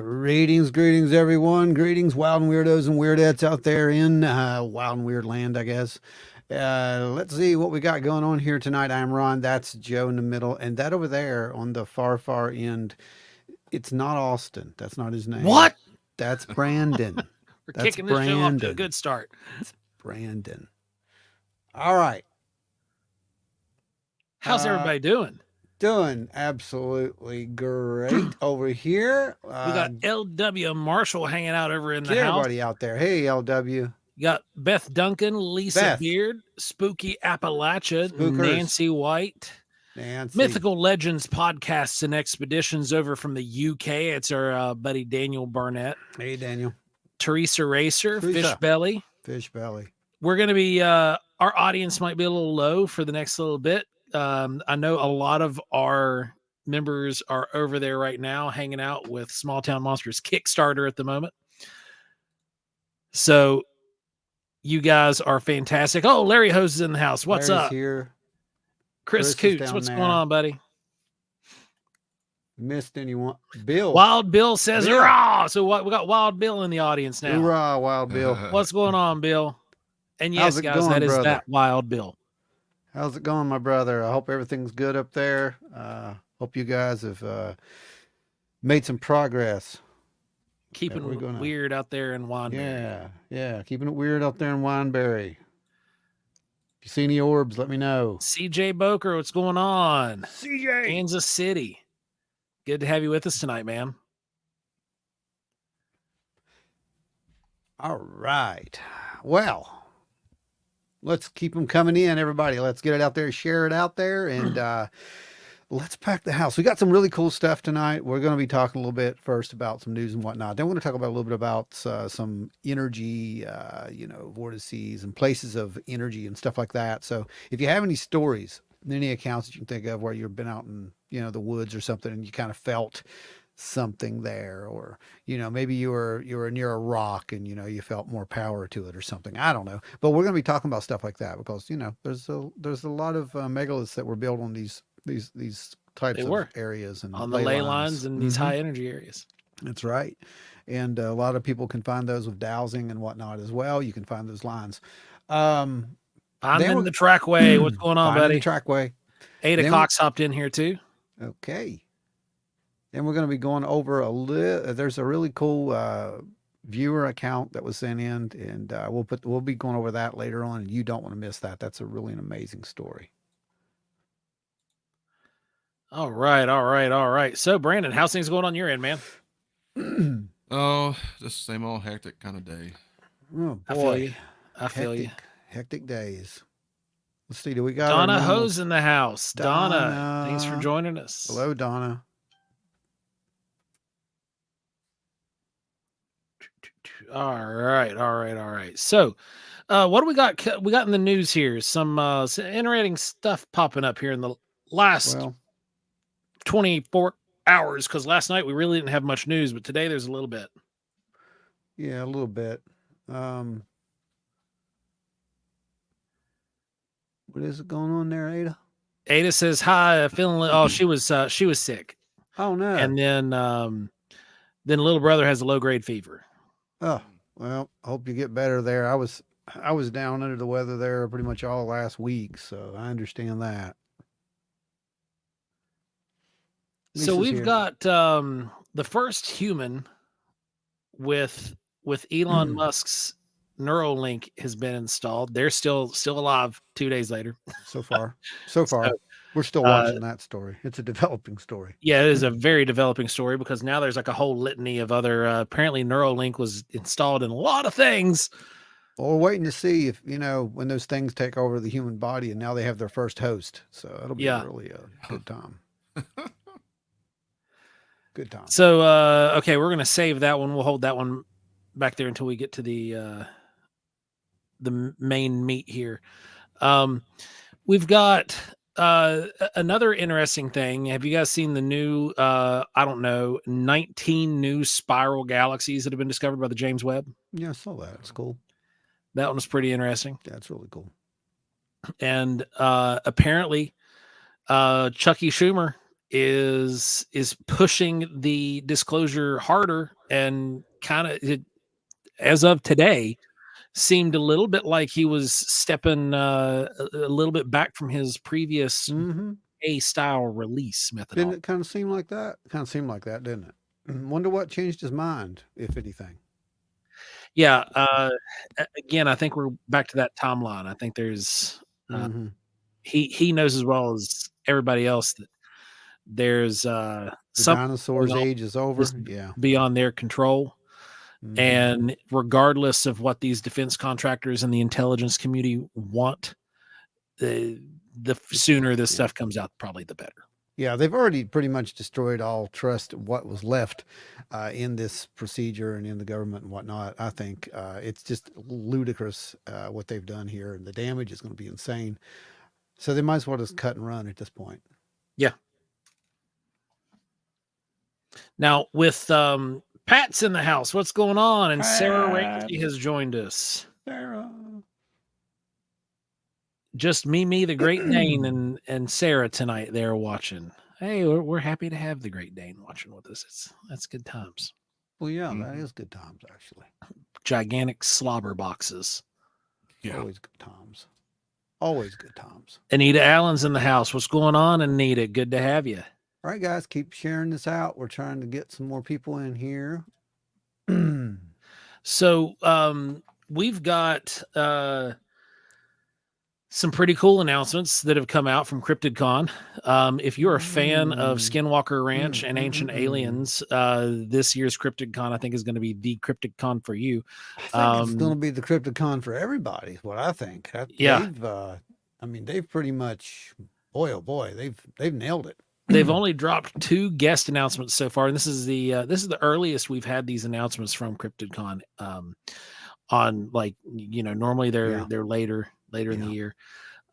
Greetings, everyone. Greetings, wild and weirdos and weirdettes out there in wild and weird land, I guess. Let's see what we got going on here tonight. I'm Ron. That's Joe in the middle. And that over there on the far, far end, it's not Austin. That's not his name. What? That's Brandon. We're That's kicking this show off to a Brandon. good start. It's Brandon. All right. How's Uh, everybody doing? Doing absolutely great over here. We got LW Marshall hanging out over in the Get house. everybody out there. Hey, LW. You got Beth Duncan, Lisa Beth. Beard, Spooky Appalachia, Spookers. Nancy White, Nancy. Mythical Legends Podcasts and Expeditions over from the UK. It's our buddy Daniel Burnett. Hey, Daniel. Teresa Racer, Teresa. Fish Belly. Fish Belly. We're going to be, our audience might be a little low for the next little bit. I know a lot of our members are over there right now hanging out with Small Town Monsters Kickstarter at the moment. So you guys are fantastic. Oh, Larry Hose is in the house. What's Larry's up? Here. Chris is Coots, down what's there. going on, buddy? Missed anyone? Bill. Wild Bill says Bill. hurrah. So what? We got Wild Bill in the audience now. Hoorah, Wild Bill. What's going on, Bill? And yes, How's it guys, going, that is brother? that Wild Bill. How's it going, my brother? I hope everything's good up there. Hope you guys have made some progress. Keeping we're gonna- weird out there in Wandberry. Yeah. Keeping it weird out there in Wineberry. If you see any orbs, let me know. CJ Boker, what's going on? CJ. Kansas City. Good to have you with us tonight, man. All right. Well, let's keep them coming in, everybody. Let's get it out there, share it out there, and let's pack the house. We got some really cool stuff tonight. We're going to be talking a little bit first about some news and whatnot. Then we're going to talk about a little bit about some energy, vortices and places of energy and stuff like that. So if you have any stories, any accounts that you can think of where you've been out in, the woods or something and you kind of felt something there, or maybe you were near a rock and you felt more power to it or something, I don't know, but we're going to be talking about stuff like that because there's a lot of megaliths that were built on these types of areas and on the ley lines and these high energy areas. That's right. And a lot of people can find those with dowsing and whatnot as well. You can find those lines. I'm in the trackway. What's going on, buddy? The trackway. 8 o'clock's hopped in here too. Okay. Then we're going to be going over there's a really cool viewer account that was sent in, and we'll be going over that later on, and you don't want to miss that. That's a really an amazing story. All right. So, Brandon, how's things going on your end, man? Oh, just same old hectic kind of day. Oh, boy. I feel you. Hectic days. Let's see. Do we got Donna Hose in the house? Donna, thanks for joining us. Hello, Donna. All right. So, what do we got? We got in the news here some interesting stuff popping up here in the last 24 hours. Because last night we really didn't have much news, but today there's a little bit. Yeah, a little bit. What is it going on there, Ada? Ada says hi. Feeling. Oh, she was sick. Oh no. And then little brother has a low grade fever. Oh, well, I hope you get better there. I was down under the weather there pretty much all last week, so I understand that. So we've got the first human with Elon Musk's Neuralink has been installed. They're still alive 2 days later. So far. We're still watching that story. It's a developing story. Yeah, it is a very developing story because now there's like a whole litany of other. Apparently, Neuralink was installed in a lot of things. Well, we're waiting to see if when those things take over the human body, and now they have their first host. So it'll be really a good time. Good time. So okay, we're gonna save that one. We'll hold that one back there until we get to the main meat here. We've got another interesting thing. Have you guys seen the new 19 new spiral galaxies that have been discovered by the James Webb? Yeah, I saw that. It's cool. That one was pretty interesting. That's really cool. And apparently Chucky Schumer is pushing the disclosure harder, and kind of, as of today, seemed a little bit like he was stepping a little bit back from his previous A-style release methodology. Didn't it kind of seem like that? Kind of seemed like that, didn't it? Wonder what changed his mind, if anything. Yeah. Again, I think we're back to that timeline. I think there's he knows as well as everybody else that there's the some dinosaurs' age is over. Yeah, beyond their control. And regardless of what these defense contractors and the intelligence community want, the sooner this stuff comes out, probably the better. Yeah, they've already pretty much destroyed all trust, what was left in this procedure and in the government and whatnot. I think it's just ludicrous what they've done here, and the damage is going to be insane. So they might as well just cut and run at this point. Yeah. Now, with Pat's in the house, what's going on? And Sarah Ramsey has joined us. Sarah. Just me, the Great Dane, and Sarah tonight. They're watching. Hey, we're happy to have the Great Dane watching with us. That's good times. Well, yeah, that is good times, actually. Gigantic slobber boxes. Yeah. Always good times. Always good times. Anita Allen's in the house. What's going on, Anita? Good to have you. All right, guys, keep sharing this out. We're trying to get some more people in here. So we've got some pretty cool announcements that have come out from CryptidCon. If you're a fan of Skinwalker Ranch and Ancient Aliens, this year's CryptidCon, I think, is going to be the CryptidCon for you. I think it's going to be the CryptidCon for everybody, is what I think. Yeah. They've pretty much, boy, oh boy, they've nailed it. They've only dropped 2 guest announcements so far, and this is the earliest we've had these announcements from CryptidCon. On, like, normally they're later in the year,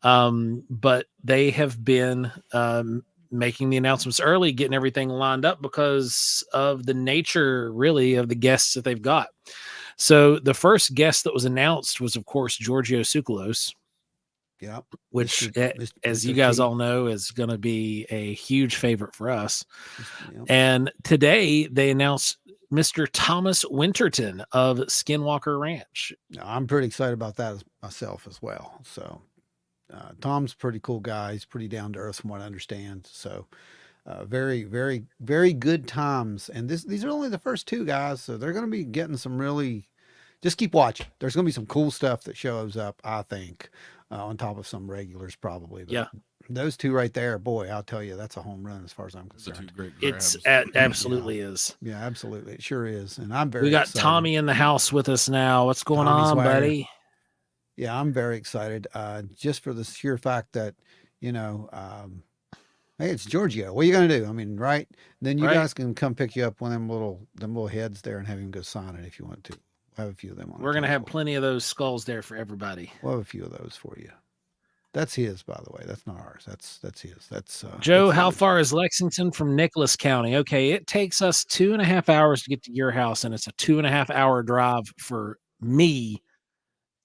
but they have been making the announcements early, getting everything lined up because of the nature, really, of the guests that they've got. So the first guest that was announced was, of course, Giorgio Tsoukalos. Yeah, which, as you guys all know, is going to be a huge favorite for us. Yep. And today they announced Mr. Thomas Winterton of Skinwalker Ranch. I'm pretty excited about that myself as well. So Tom's a pretty cool guy. He's pretty down to earth from what I understand. So very, very, very good times. And these are only the first 2 guys. So they're going to be getting some really, just keep watching. There's going to be some cool stuff that shows up, I think. On top of some regulars, probably. But yeah, those 2 right there, boy, I'll tell you, that's a home run as far as I'm concerned. It's absolutely is. Yeah, absolutely, it sure is. And I'm very. We got excited. Tommy in the house with us now. What's going on, buddy? Yeah, I'm very excited. Just for the sheer fact that, hey, it's Giorgio. What are you gonna do? I mean, right? Then you guys can come pick you up one of them little heads there and have him go sign it if you want to. We'll have a few of them on. We're going to have plenty of those skulls there for everybody. We'll have a few of those for you. That's his, by the way. That's not ours. That's his. That's Joe. That's how his. far is Lexington from Nicholas County? Okay, it takes us 2.5 hours to get to your house, and it's a 2.5 hour drive for me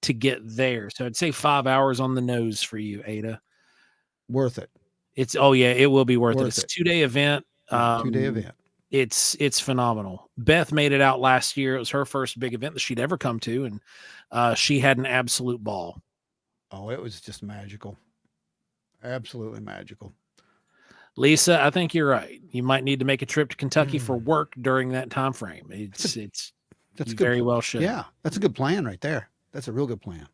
to get there. So I'd say 5 hours on the nose for you, Ada. Worth it. It will be worth it. It's a 2-day event. 2-day event. It's phenomenal. Beth made it out last year. It was her first big event that she'd ever come to, and she had an absolute ball. Oh, it was just magical. Absolutely magical. Lisa, I think you're right. You might need to make a trip to Kentucky for work during that time frame. That's very well should. Yeah, that's a good plan right there. That's a real good plan.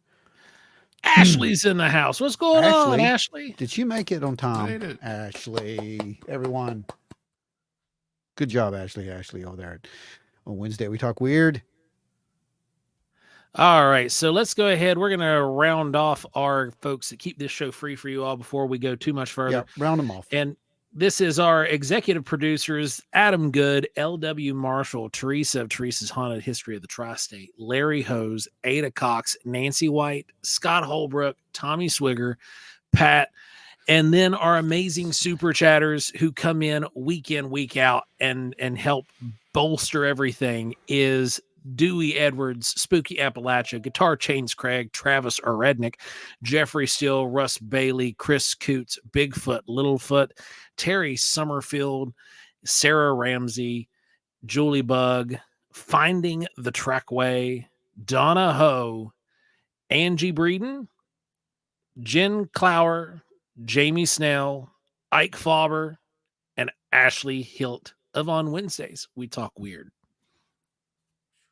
Ashley's in the house. What's going on, Ashley? Did you make it on time? I made it. Ashley, everyone. Good job, Ashley. Ashley, over there on Wednesday. We talk weird. All right, so let's go ahead. We're going to round off our folks that keep this show free for you all before we go too much further. Yeah, round them off. And this is our executive producers, Adam Good, L.W. Marshall, Teresa of Teresa's Haunted History of the Tri-State, Larry Hose, Ada Cox, Nancy White, Scott Holbrook, Tommy Swigger, Pat, and then our amazing super chatters who come in, week out, and help bolster everything is Dewey Edwards, Spooky Appalachia, Guitar Chains Craig, Travis Orednick, Jeffrey Steele, Russ Bailey, Chris Coots, Bigfoot, Littlefoot, Terry Summerfield, Sarah Ramsey, Julie Bug, Finding the Trackway, Donna Ho, Angie Breeden, Jen Clower, Jamie Snell, Ike Fauber, and Ashley Hilt of On Wednesdays We Talk Weird.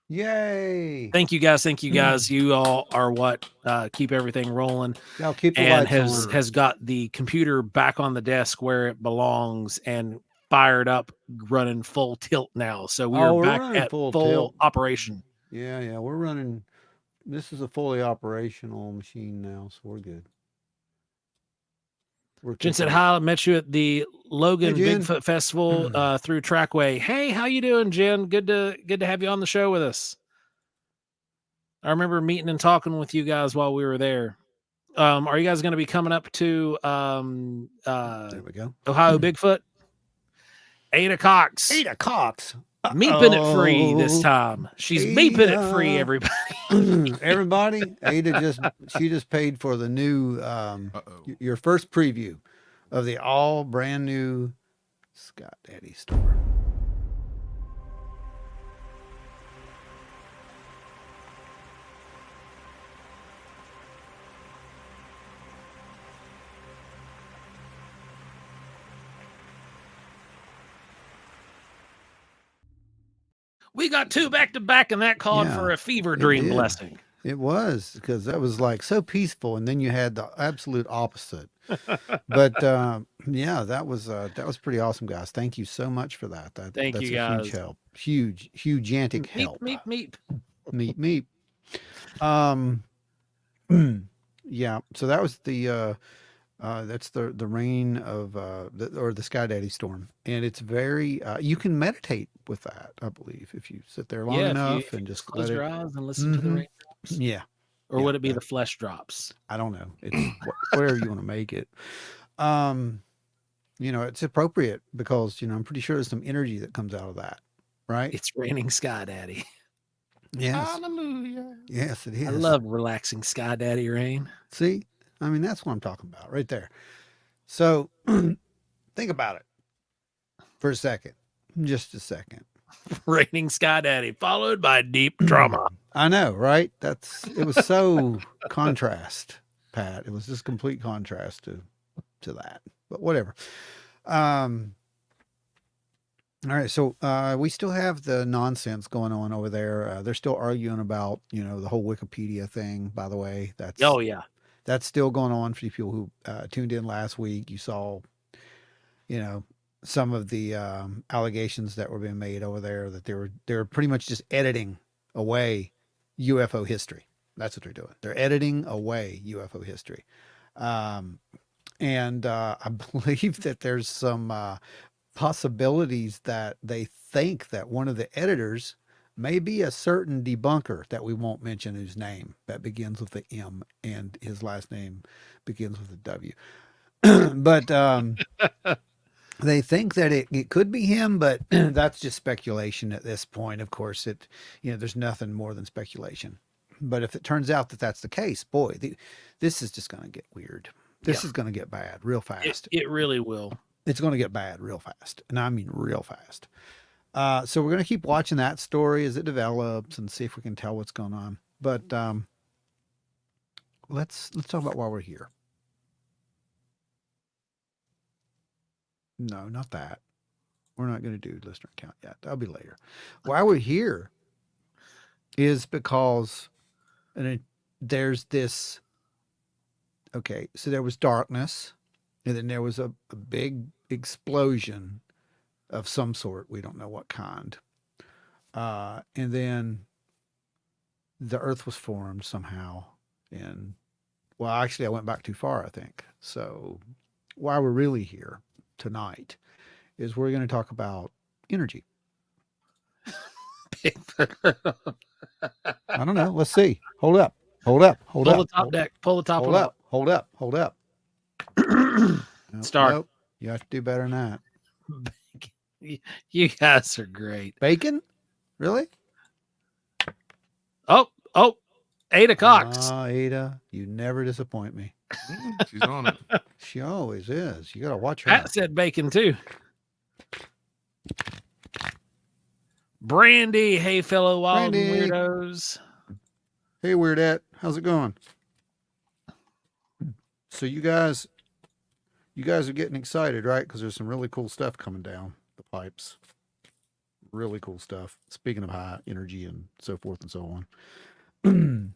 Yay! Thank you guys. Thank you guys. You all are what keep everything rolling. Y'all keep the and lights on. has got the computer back on the desk where it belongs and fired up, running full tilt now. So we're back at full operation. Yeah, we're running. This is a fully operational machine now, so we're good. Jen said, hi, I met you at the Logan Bigfoot Festival through Trackway. Hey, how you doing, Jen? Good to have you on the show with us. I remember meeting and talking with you guys while we were there. Are you guys going to be coming up to there we go. Ohio Bigfoot? Ada Cox. Ada Cox. Meeping it free this time. She's meeping it free, everybody. Everybody, Ada just paid for the new your first preview of the all brand new Scott Daddy store. We got 2 back to back, and that called for a fever dream blessing. It was, because that was like so peaceful, and then you had the absolute opposite. But yeah, that was pretty awesome, guys. Thank you so much for that. Thank you, guys. Huge help. Hugiantic help. Meep. Yeah. So that was the that's the reign of the Sky Daddy storm, and it's very you can meditate with that, I believe, if you sit there long enough and just close your eyes and listen to the raindrops. Yeah. Or would it be the flesh drops? I don't know. It's whatever you want to make it. It's appropriate because I'm pretty sure there's some energy that comes out of that, right? It's raining Sky Daddy. Yes. Hallelujah. Yes, it is. I love relaxing Sky Daddy rain. See, I mean, that's what I'm talking about right there. So think about it for a second, just a second. Raining Sky Daddy followed by deep drama. I know, right? It was so contrast, Pat. It was just complete contrast to that, but whatever. All right. So, we still have the nonsense going on over there. They're still arguing about, the whole Wikipedia thing, by the way. That's still going on for you people who tuned in last week. You saw, some of the allegations that were being made over there, that they were pretty much just editing away UFO history. That's what they're doing. They're editing away UFO history. And I believe that there's some possibilities that they think that one of the editors may be a certain debunker that we won't mention, whose name that begins with the M and his last name begins with a W. But they think that it could be him, but that's just speculation at this point. Of course, there's nothing more than speculation. But if it turns out that that's the case, boy, this is just going to get weird. This is going to get bad real fast. It really will. It's going to get bad real fast. And I mean real fast. So we're going to keep watching that story as it develops and see if we can tell what's going on. But let's talk about why we're here. No, not that. We're not going to do listener count yet. That'll be later. Why we're here is because there's this. Okay, so there was darkness, and then there was a big explosion of some sort. We don't know what kind. And then the earth was formed somehow. And, well, actually, I went back too far, I think. So why we're really here tonight is we're going to talk about energy. I don't know. Let's see. Hold up. Pull the top deck. Pull the top Hold up. Hold up. Start. Nope. You have to do better than that. You guys are great. Bacon? Really? oh, 8 o'clock. Ada, you never disappoint me. She's on it. She always is. You got to watch her. Pat said bacon too. Brandy, hey fellow wild and Brandy. weirdos. Hey, Weirdette, how's it going? So you guys are getting excited, right? Because there's some really cool stuff coming down the pipes. Really cool stuff. Speaking of high energy and so forth and so on.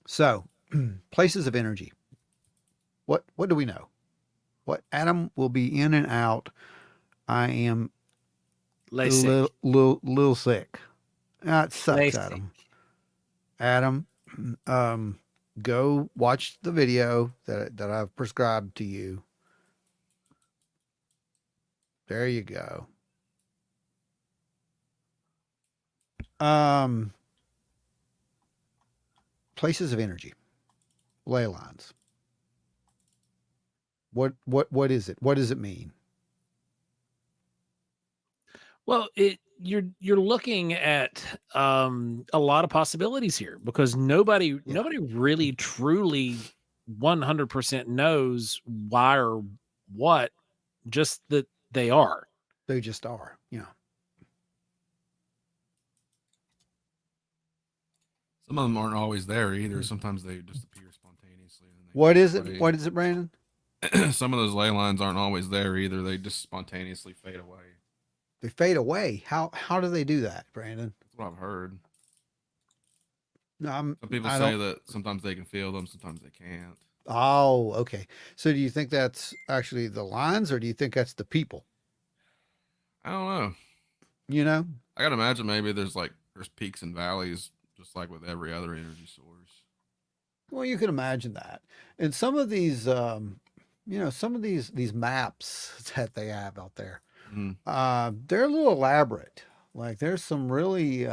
So, places of energy. What do we know? What Adam will be in and out. I am a little sick. That sucks, Adam. Adam, go watch the video that I've prescribed to you. There you go. Places of energy, ley lines. What is it? What does it mean? Well, you're looking at a lot of possibilities here because nobody really truly 100% knows why or what, just that they are. They just are. Yeah. Some of them aren't always there either. Sometimes they just appear spontaneously. What is it? What is it, Brandon? Some of those ley lines aren't always there either. They just spontaneously fade away. They fade away. How do they do that, Brandon? That's what I've heard. No, some people say that sometimes they can feel them, sometimes they can't. Oh, okay. So do you think that's actually the lines, or do you think that's the people? I don't know. You know, I gotta imagine maybe there's peaks and valleys, just like with every other energy source. Well, you can imagine that. And some of these, some of these maps that they have out there, they're a little elaborate. Like there's some really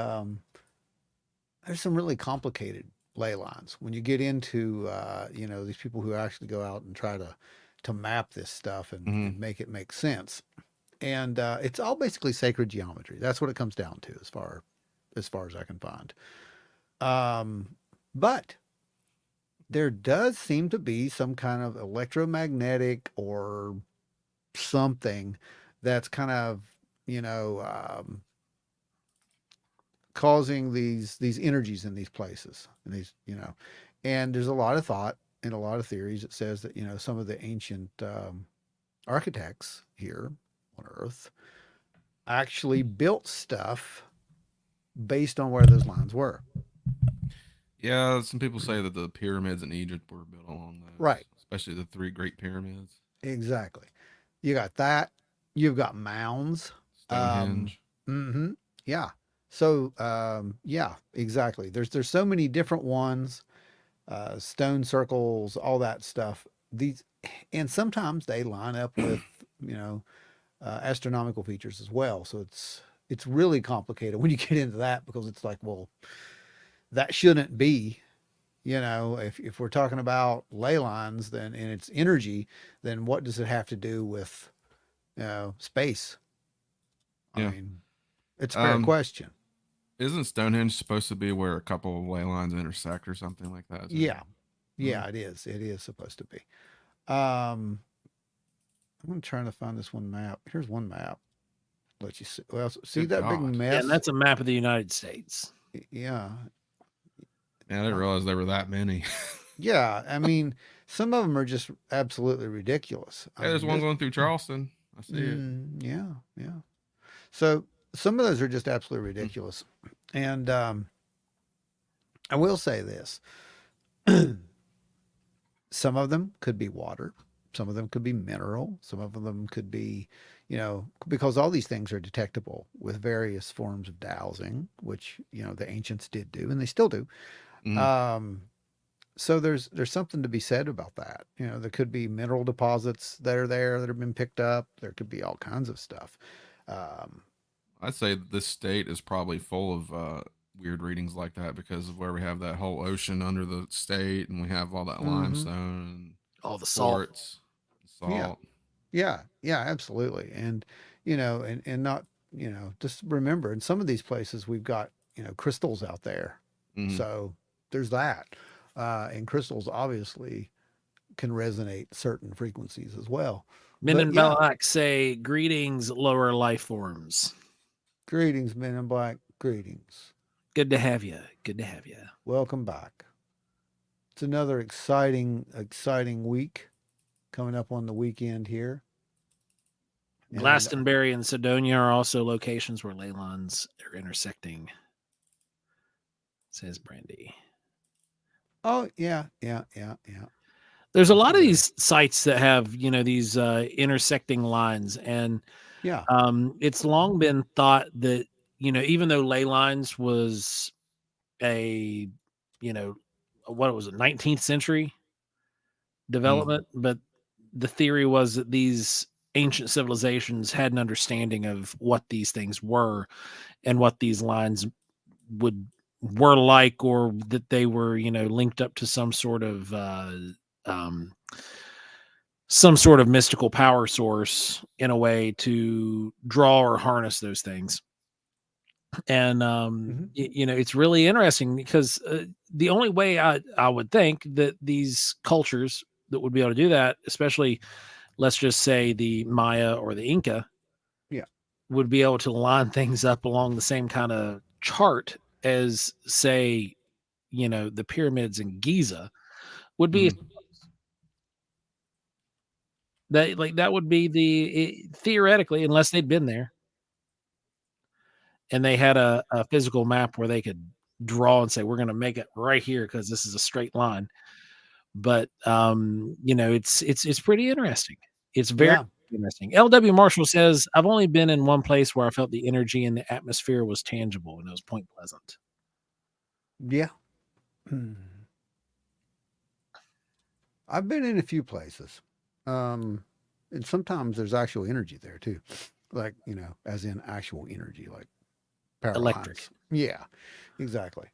complicated ley lines when you get into these people who actually go out and try to map this stuff and make it make sense. And it's all basically sacred geometry. That's what it comes down to, as far as I can find. But there does seem to be some kind of electromagnetic or something that's kind of, causing these energies in these places, and and there's a lot of thought and a lot of theories that says that, some of the ancient architects here on Earth actually built stuff based on where those lines were. Yeah, some people say that the pyramids in Egypt were built along those. Right. Especially the 3 great pyramids. Exactly. You got that. You've got mounds. Stonehenge. Yeah. So, yeah, exactly. There's so many different ones, stone circles, all that stuff. And sometimes they line up with, astronomical features as well. So it's really complicated when you get into that, because it's like, well, that shouldn't be, if we're talking about ley lines, then, and it's energy, then what does it have to do with, space? Yeah. I mean, it's a fair question. Isn't Stonehenge supposed to be where a couple of ley lines intersect or something like that? Yeah. Yeah, it is. It is supposed to be. I'm trying to find this one map. Here's one map. Let you see. Well, see that big mess? Yeah, and that's a map of the United States. Yeah. Yeah, I didn't realize there were that many. Yeah, I mean, some of them are just absolutely ridiculous. Hey, there's one going through Charleston. I see it. Yeah, yeah. So some of those are just absolutely ridiculous. And I will say this. Some of them could be water. Some of them could be mineral. Some of them could be, because all these things are detectable with various forms of dowsing, which, the ancients did do, and they still do. So there's something to be said about that. There could be mineral deposits that are there that have been picked up. There could be all kinds of stuff. I'd say this state is probably full of weird readings like that because of where we have that whole ocean under the state, and we have all that limestone and all the salt. Yeah, absolutely. And and not, just remember, in some of these places we've got, crystals out there So there's that. And crystals obviously can resonate certain frequencies as well. Men But in yeah, Black say, greetings, lower life forms. greetings, Men in Black. Greetings. Good to have you. Good to have you. Welcome back. It's another exciting week coming up on the weekend here. And Glastonbury and Sidonia are also locations where ley lines are intersecting, says Brandy. oh yeah. There's a lot of these sites that have, these intersecting lines, and yeah. it's long been thought that, even though ley lines was a, what was it, 19th century development, but the theory was that these ancient civilizations had an understanding of what these things were and what these lines were like, or that they were, linked up to um, some sort of mystical power source in a way to draw or harness those things. And it's really interesting because the only way I would think that these cultures that would be able to do that, especially let's just say the Maya or the Inca, Yeah. would be able to line things up along the same kind of chart as, say, the pyramids in Giza would be. That would be theoretically, unless they'd been there and they had a physical map where they could draw and say, we're going to make it right here because this is a straight line. But it's pretty interesting. It's very interesting. LW Marshall says, I've only been in one place where I felt the energy and the atmosphere was tangible, and it was Point Pleasant. Yeah. I've been in a few places. And sometimes there's actual energy there too. Like, as in actual energy, like power Electric. lines. Yeah, exactly.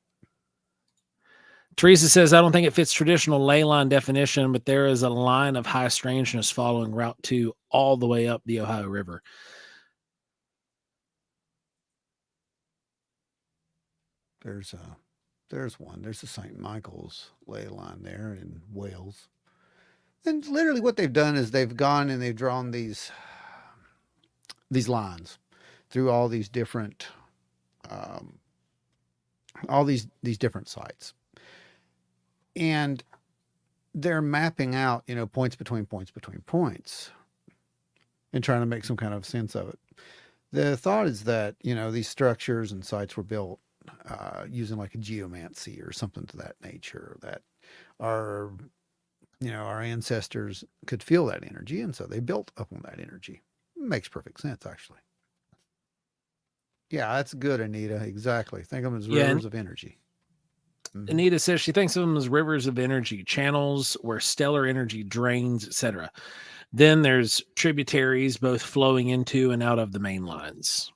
Teresa says, I don't think it fits traditional ley line definition, but there is a line of high strangeness following Route 2 all the way up the Ohio River. There's one. There's the St. Michael's ley line there in Wales. And literally what they've done is they've gone and they've drawn these lines through all these different different sites. And they're mapping out, points between points and trying to make some kind of sense of it. The thought is that, these structures and sites were built using like a geomancy or something to that nature, that our ancestors could feel that energy. And so they built up on that energy. It makes perfect sense, actually. Yeah, that's good, Anita. Exactly. Think of them as rivers of energy. Anita says she thinks of them as rivers of energy, channels where stellar energy drains, etc. Then there's tributaries, both flowing into and out of the main lines.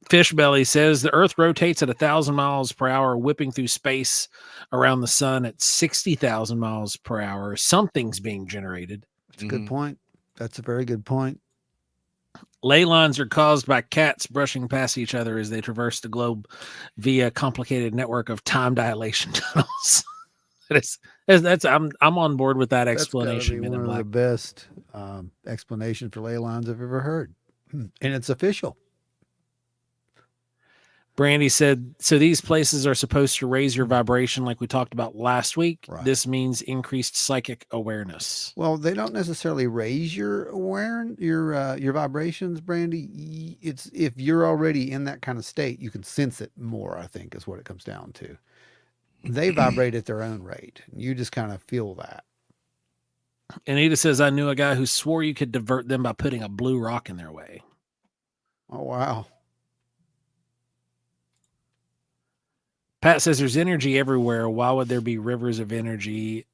Fishbelly says the Earth rotates at 1,000 miles per hour, whipping through space around the sun at 60,000 miles per hour. Something's being generated. That's a good point. That's a very good point. Ley lines are caused by cats brushing past each other as they traverse the globe via a complicated network of time dilation tunnels. I'm on board with that explanation. That's one of the best explanations for ley lines I've ever heard, and it's official. Brandy said, so these places are supposed to raise your vibration like we talked about last week. Right. This means increased psychic awareness. Well, they don't necessarily raise your your vibrations, Brandy. It's if you're already in that kind of state, you can sense it more, I think, is what it comes down to. They vibrate at their own rate. You just kind of feel that. Anita says, I knew a guy who swore you could divert them by putting a blue rock in their way. Oh, wow. Pat says there's energy everywhere. Why would there be rivers of energy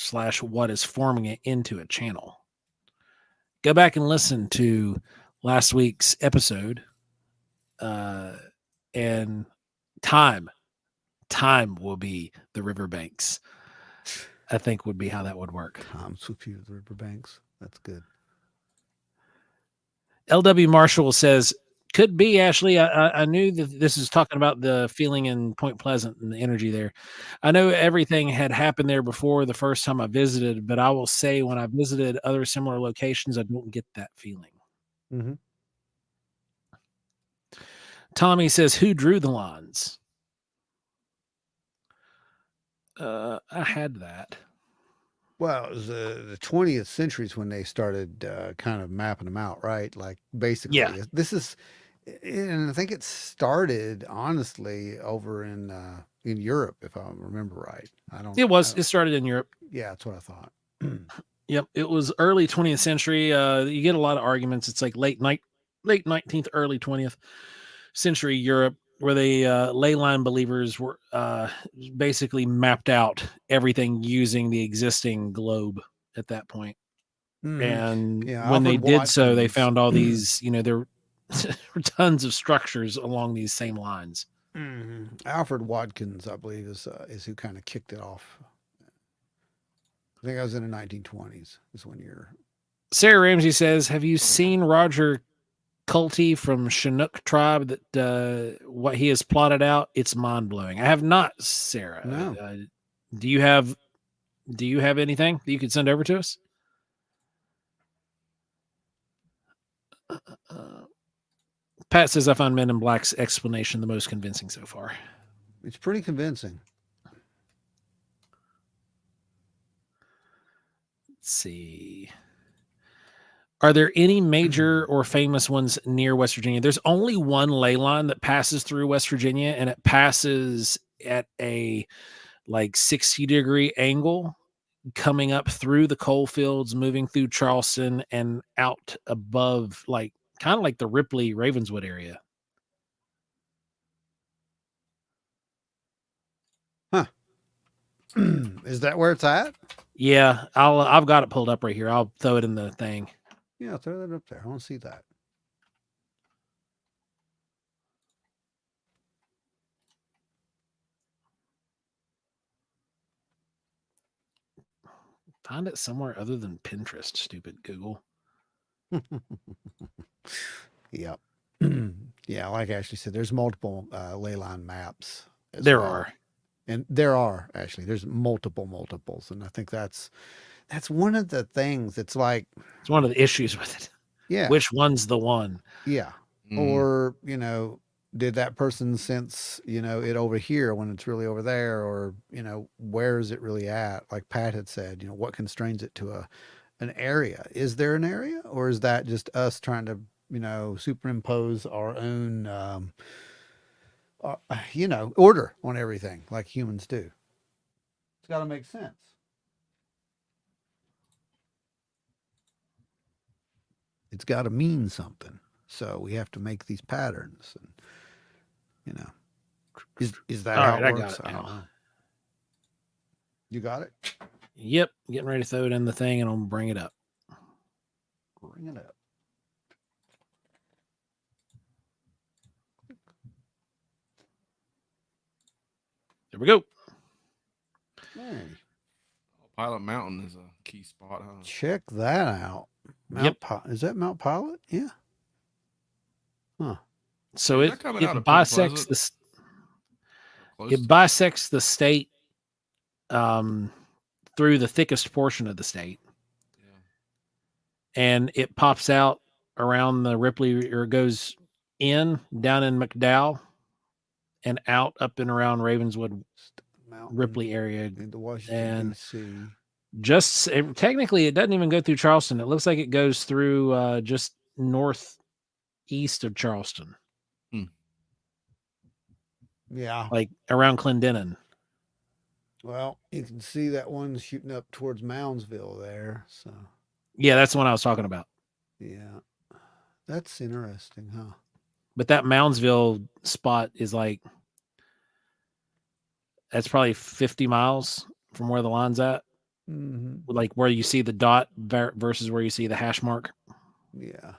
/ what is forming it into a channel? Go back and listen to last week's episode. And time will be the riverbanks. I think would be how that would work. Time sweep you to the riverbanks. That's good. LW Marshall says Could be, Ashley. I knew that this is talking about the feeling in Point Pleasant and the energy there. I know everything had happened there before the first time I visited, but I will say when I visited other similar locations, I don't get that feeling. Mm-hmm. Tommy says, "Who drew the lines?" I had that. Well, it was the 20th centuries when they started kind of mapping them out, right? Like basically, Yeah. this is, and I think it started honestly over in Europe, if I remember right. It started in Europe. Yeah, that's what I thought. Yep, it was early 20th century. You get a lot of arguments. It's like late 19th, early 20th century Europe, where the ley line believers were basically mapped out everything using the existing globe at that point. Hmm. And Yeah, when they Alfred did so, they Watkins. found all these, there were tons of structures along these same lines. Alfred Watkins, I believe, is who kind of kicked it off. I think I was in the 1920s. Is when you're. Sarah Ramsey says, "Have you seen Roger Culty from Chinook tribe that what he has plotted out? It's mind blowing." I have not, Sarah. No. Do you have anything that you could send over to us? Pat says, "I find Men in Black's explanation the most convincing so far." It's pretty convincing. Let's see. Are there any major or famous ones near West Virginia? There's only one ley line that passes through West Virginia, and it passes at a like 60-degree angle, coming up through the coal fields, moving through Charleston and out above, like kind of like the Ripley Ravenswood area. Huh. Is that where it's at? Yeah, I've got it pulled up right here. I'll throw it in the thing. Yeah, throw that up there. I want to see that. Find it somewhere other than Pinterest, stupid Google. Yep. Yeah, like Ashley said, there's multiple ley line maps as There well. are. And there are actually there's multiples, and I think that's one of the things. It's like It's one of the issues with it. yeah, Which one's the one? yeah, Mm. or did that person sense it over here when it's really over there, or where is it really at? Like Pat had said, what constrains it to an area? Is there an area, or is that just us trying to superimpose our own order on everything like humans do? It's got to make sense. It's got to mean something. So we have to make these patterns, and is that All how right, it I works? got it I don't now. know. You got it. Yep, getting ready to throw it in the thing, and I'll bring it up. Bring it up. There we go. Hey, Pilot Mountain is a key spot, huh? check that out. Is that Mount Pilot? Yeah. Huh. So Is it that coming out it of Point bisects Pleasant? it bisects the state through the thickest portion of the state, and it pops out around the Ripley, or goes down in McDowell and out up and around Ravenswood, Mountain Ripley area, into Washington and D.C. technically it doesn't even go through Charleston. It looks like it goes through just northeast of Charleston. Yeah. Like around Clendenin. Well, you can see that one shooting up towards Moundsville there. So Yeah, that's the one I was talking about. yeah, that's interesting, huh? But that Moundsville spot is like, that's probably 50 miles from where the line's at. Mm-hmm. Like where you see the dot versus where you see the hash mark. Yeah.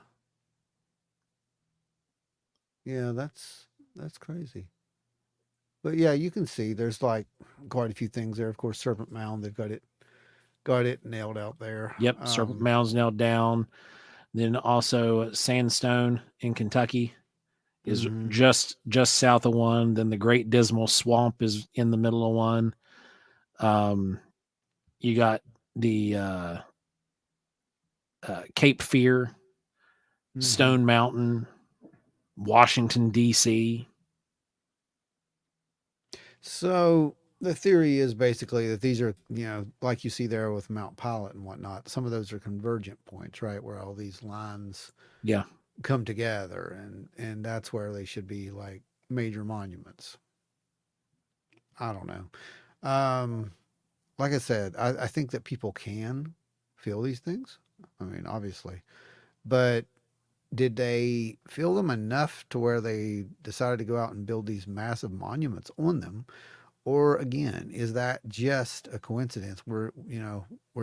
Yeah, that's crazy. But yeah, you can see there's like quite a few things there. Of course, Serpent Mound, they've got it nailed out there. Yep, Serpent Mound's nailed down. Then also Sandstone in Kentucky. is just south of one. Then the Great Dismal Swamp is in the middle of one. You got the Cape Fear, Stone Mountain, Washington D.C. So the theory is basically that these are, like you see there with Mount Pilot and whatnot, some of those are convergent points, right? Where all these lines Yeah. come together, and that's where they should be like major monuments. I don't know. Like I said, I think that people can feel these things. I mean, obviously, but did they feel them enough to where they decided to go out and build these massive monuments on them? Or again, is that just a coincidence? We're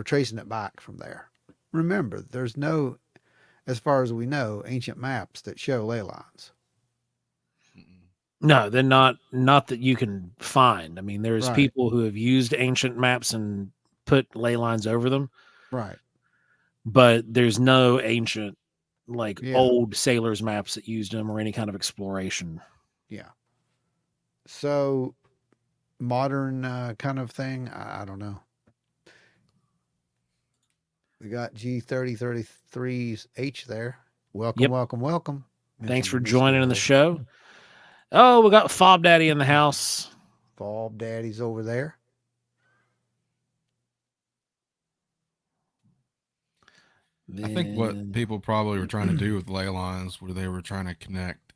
tracing it back from there. Remember, there's no, as far as we know, ancient maps that show ley lines. No, they're not that you can find. I mean, there's Right. people who have used ancient maps and put ley lines over them, Right. but there's no ancient like Yeah. old sailors maps that used them or any kind of exploration. Yeah. So modern kind of thing, I don't know. We got G3033H there. Welcome, Yep. welcome, welcome Thanks into the for mystery joining in the world. show. Oh, we got Fob Daddy in the house. Fob Daddy's over there. I think what people probably were trying to do with ley lines were they were trying to connect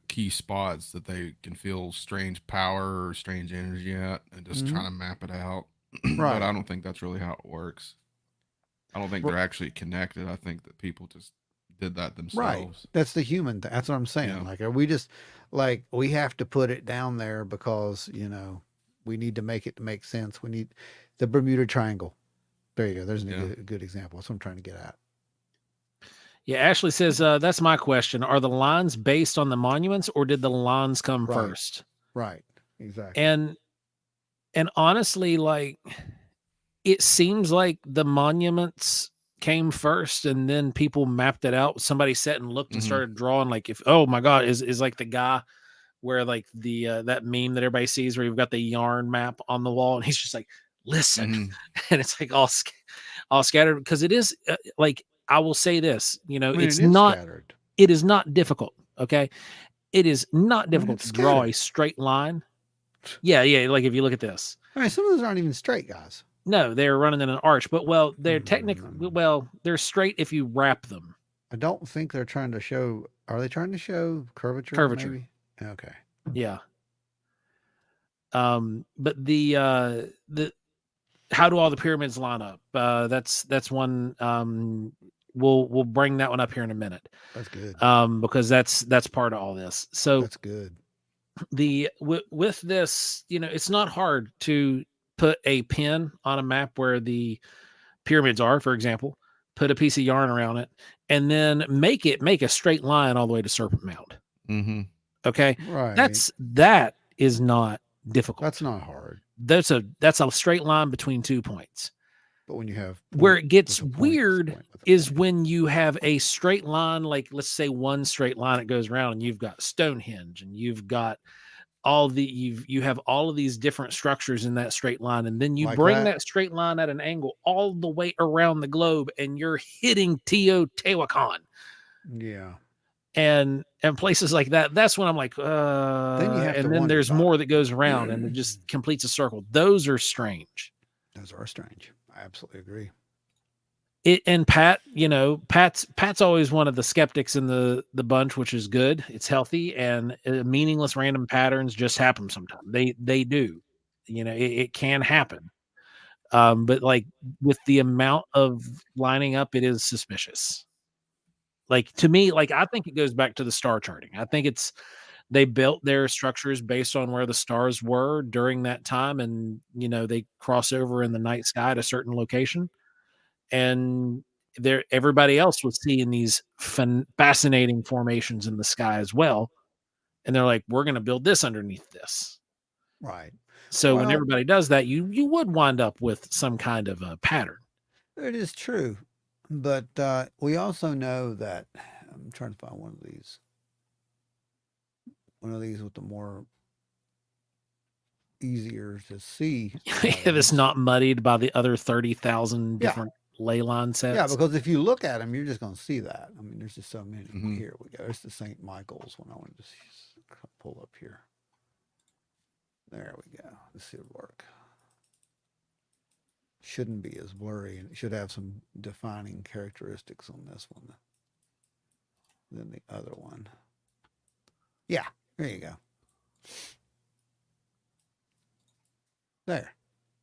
key spots that they can feel strange power or strange energy at and just trying to map it out. But I Right. don't think that's really how it works. I don't think they're actually connected. I think that people just did that Right. themselves. That's the human thing. That's what I'm saying. Yeah. Like, are we just like we have to put it down there because, we need to make it to make sense. We need the Bermuda Triangle. There you go. There's a Yeah. good example. That's what I'm trying to get at. Yeah, Ashley says that's my question. Are the lines based on the monuments or did the lines come Right. first? Right. Exactly. And honestly, like it seems like the monuments came first and then people mapped it out. Somebody sat and looked and started drawing like if oh my god, is like the guy where like the that meme that everybody sees where you've got the yarn map on the wall and he's just like listen and it's like all scattered because it is like I will say this, I mean, it is scattered. it is not difficult, okay? It is not I mean, difficult it's to draw a scattered. straight line. Yeah, like if you look at this. I mean, some of those aren't even straight, guys. No, they're running in an arch, but well, they're technically they're straight if you wrap them. I don't think they're trying to show. Are they trying to show curvature? Curvature. Maybe. Okay. Yeah. But the how do all the pyramids line up? That's one. We'll bring that one up here in a minute. That's good. Because that's part of all this. So That's good. With this, it's not hard to put a pin on a map where the pyramids are, for example, put a piece of yarn around it, and then make a straight line all the way to Serpent Mound. Mm-hmm. Okay, Right. that is not difficult. That's not hard. That's a straight line between 2 points. But when you have where it gets weird is when you have a straight line, like let's say one straight line that goes around, and you've got Stonehenge, and you've got you have all of these different structures in that straight line, and then you Like bring that? that straight line at an angle all the way around the globe, and you're hitting Teotihuacan. Yeah. And places like that, that's when I'm like, Then you have to and then wonder there's about more it. that goes around and it just completes a circle. Those are strange. Those are strange. I absolutely agree. And Pat, Pat's always one of the skeptics in the bunch, which is good. It's healthy, and meaningless random patterns just happen sometimes. They do, it can happen. But like with the amount of lining up, it is suspicious. Like to me, like I think it goes back to the star charting. I think they built their structures based on where the stars were during that time, and they cross over in the night sky at a certain location, and everybody else was seeing these fascinating formations in the sky as well, and they're like, we're going to build this underneath this. Right. So when Well, everybody does that, you would wind up with some kind of a pattern. it is true. But we also know that I'm trying to find one of these. one of these with the more easier to see It's not muddied by the other 30,000 Yeah. different ley line Yeah, sets. because if you look at them, you're just going to see that. I mean, there's just so many. Mhm. Here we go. There's the St. Michael's one. I want to just pull up here. There we go. This should work. Shouldn't be as blurry, and it should have some defining characteristics on this one than the other one. Yeah, there you go. There.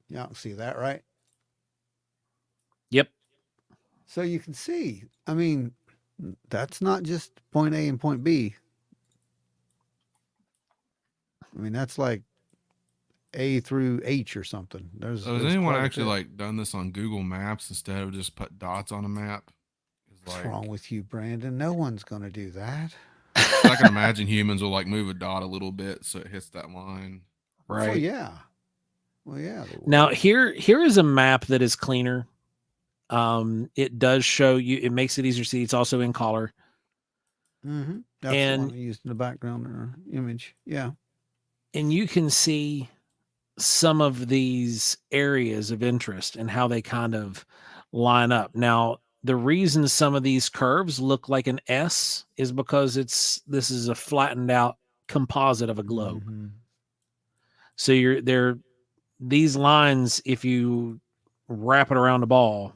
Y'all can see that, right? Yep. So you can see, I mean, that's not just point A and point B. I mean, that's like A through H or something. So has there's anyone quite a actually bit. like done this on Google Maps instead of just put dots on a map? What's wrong with you, Brandon? No one's going to do that. I can imagine humans will like move a dot a little bit so it hits that line. Right. Well, yeah. Well, yeah. Now here is a map that is cleaner. It does show you. It makes it easier to see. It's also in color. Mm-hmm. That's the one I used in the background image. Yeah. And you can see some of these areas of interest and how they kind of line up. Now, the reason some of these curves look like an S is because this is a flattened out composite of a globe. Mm-hmm. So these lines, if you wrap it around the ball,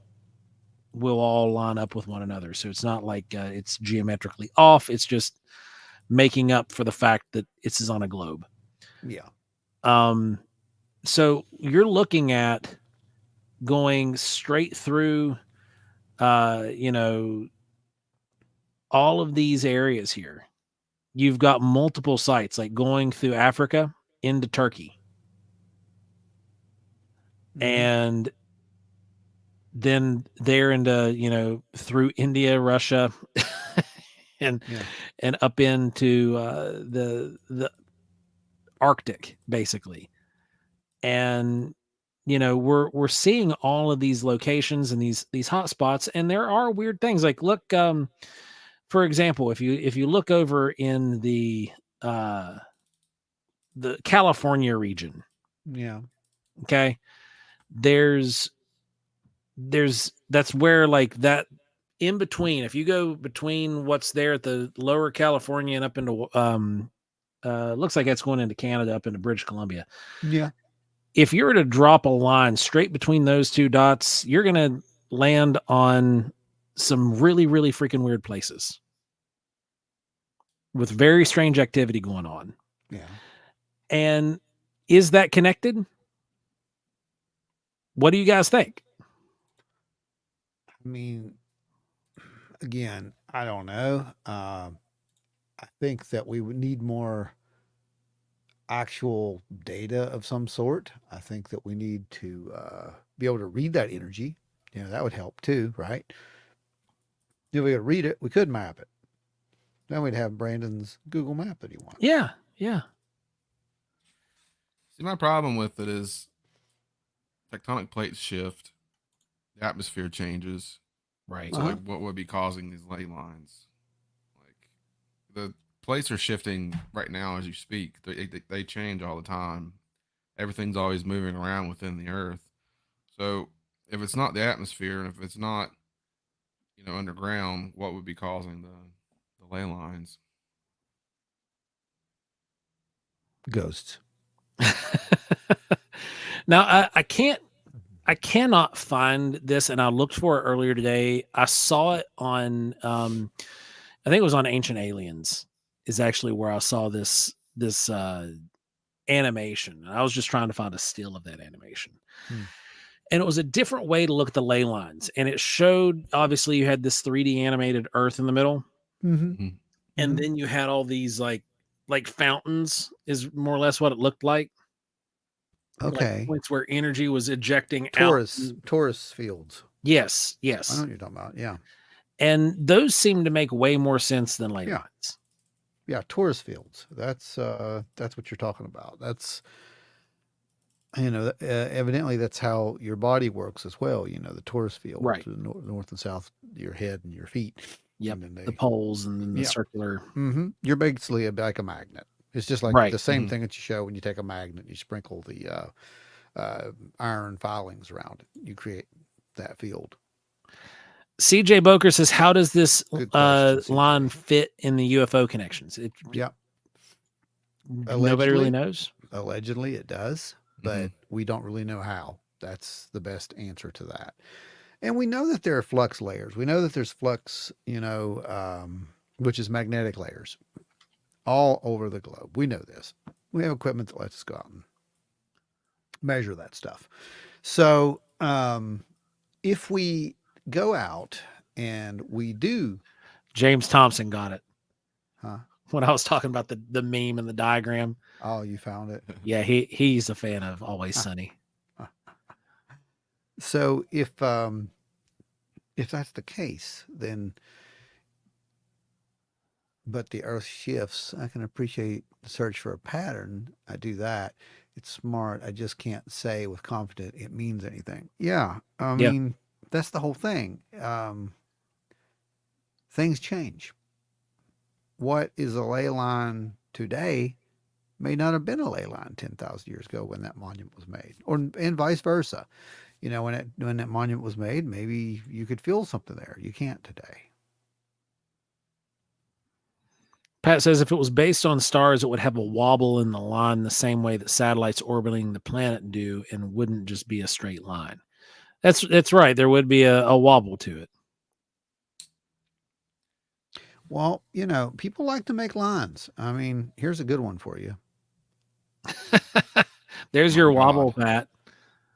will all line up with one another. So it's not like it's geometrically off. It's just making up for the fact that this is on a globe. Yeah. So you're looking at going straight through, all of these areas here. You've got multiple sites, like going through Africa into Turkey. Mm-hmm. And then there into, through India, Russia, and up into the Arctic, basically. And we're seeing all of these locations and these hot spots, and there are weird things. Like, look, for example, if you look over in the California region, okay, there's that's where, like, that in between, if you go between what's there at the lower California and up into looks like that's going into Canada, up into British Columbia. Yeah. If you were to drop a line straight between those two dots, you're going to land on some really, really freaking weird places with very strange activity going on. Yeah. And is that connected? What do you guys think? I mean, again, I don't know. I think that we would need more actual data of some sort. I think that we need to be able to read that energy. That would help too, right? If we could read it, we could map it. Then we'd have Brandon's Google map that he wants. Yeah, yeah. See, my problem with it is tectonic plates shift, the atmosphere changes. Right. So, like, what would be causing these ley lines? Like, the plates are shifting right now as you speak. They change all the time. Everything's always moving around within the Earth. So, if it's not the atmosphere and if it's not, underground, what would be causing the ley lines? Ghosts. Now, I cannot find this, and I looked for it earlier today. I saw it on, I think it was on Ancient Aliens, is actually where I saw this animation. I was just trying to find a still of that animation. And it was a different way to look at the ley lines. And it showed, obviously, you had this 3D animated Earth in the middle. Mm-hmm. And then you had all these like fountains, is more or less what it looked like. Okay. Like points where energy was ejecting Torus fields. Yes. I know what you're talking about. Yeah. And those seem to make way more sense than ley lines. Yeah, torus fields. That's what you're talking about. That's evidently that's how your body works as well. The torus field, right? To the north and south, your head and your feet. Yep. The poles and then the circular. Mm-hmm. You're basically like a magnet. It's just like Right. the same thing that you show when you take a magnet, you sprinkle the iron filings around it. You create that field. CJ Boker says, how does this Good question, line CJ. fit in the UFO connections? Yep. Nobody really knows. Allegedly, it does, but we don't really know how. That's the best answer to that. And we know that there are flux layers. We know that there's flux, which is magnetic layers all over the globe. We know this. We have equipment that lets us go out and measure that stuff. So, if we go out and we do, James Thompson got it. huh? When I was talking about the meme and the diagram. Oh, you found it. Yeah, he's a fan of Always Sunny. So if that's the case, then but the earth shifts, I can appreciate the search for a pattern. I do that. It's smart. I just can't say with confidence it means anything. Yeah. I mean, that's the whole thing. Things change. What is a ley line today may not have been a ley line 10,000 years ago when that monument was made, and vice versa. When that monument was made, maybe you could feel something there. You can't today. Pat says if it was based on stars, it would have a wobble in the line the same way that satellites orbiting the planet do, and wouldn't just be a straight line. That's right. There would be a wobble to it. Well, people like to make lines. I mean, here's a good one for you. There's your wobble, Pat.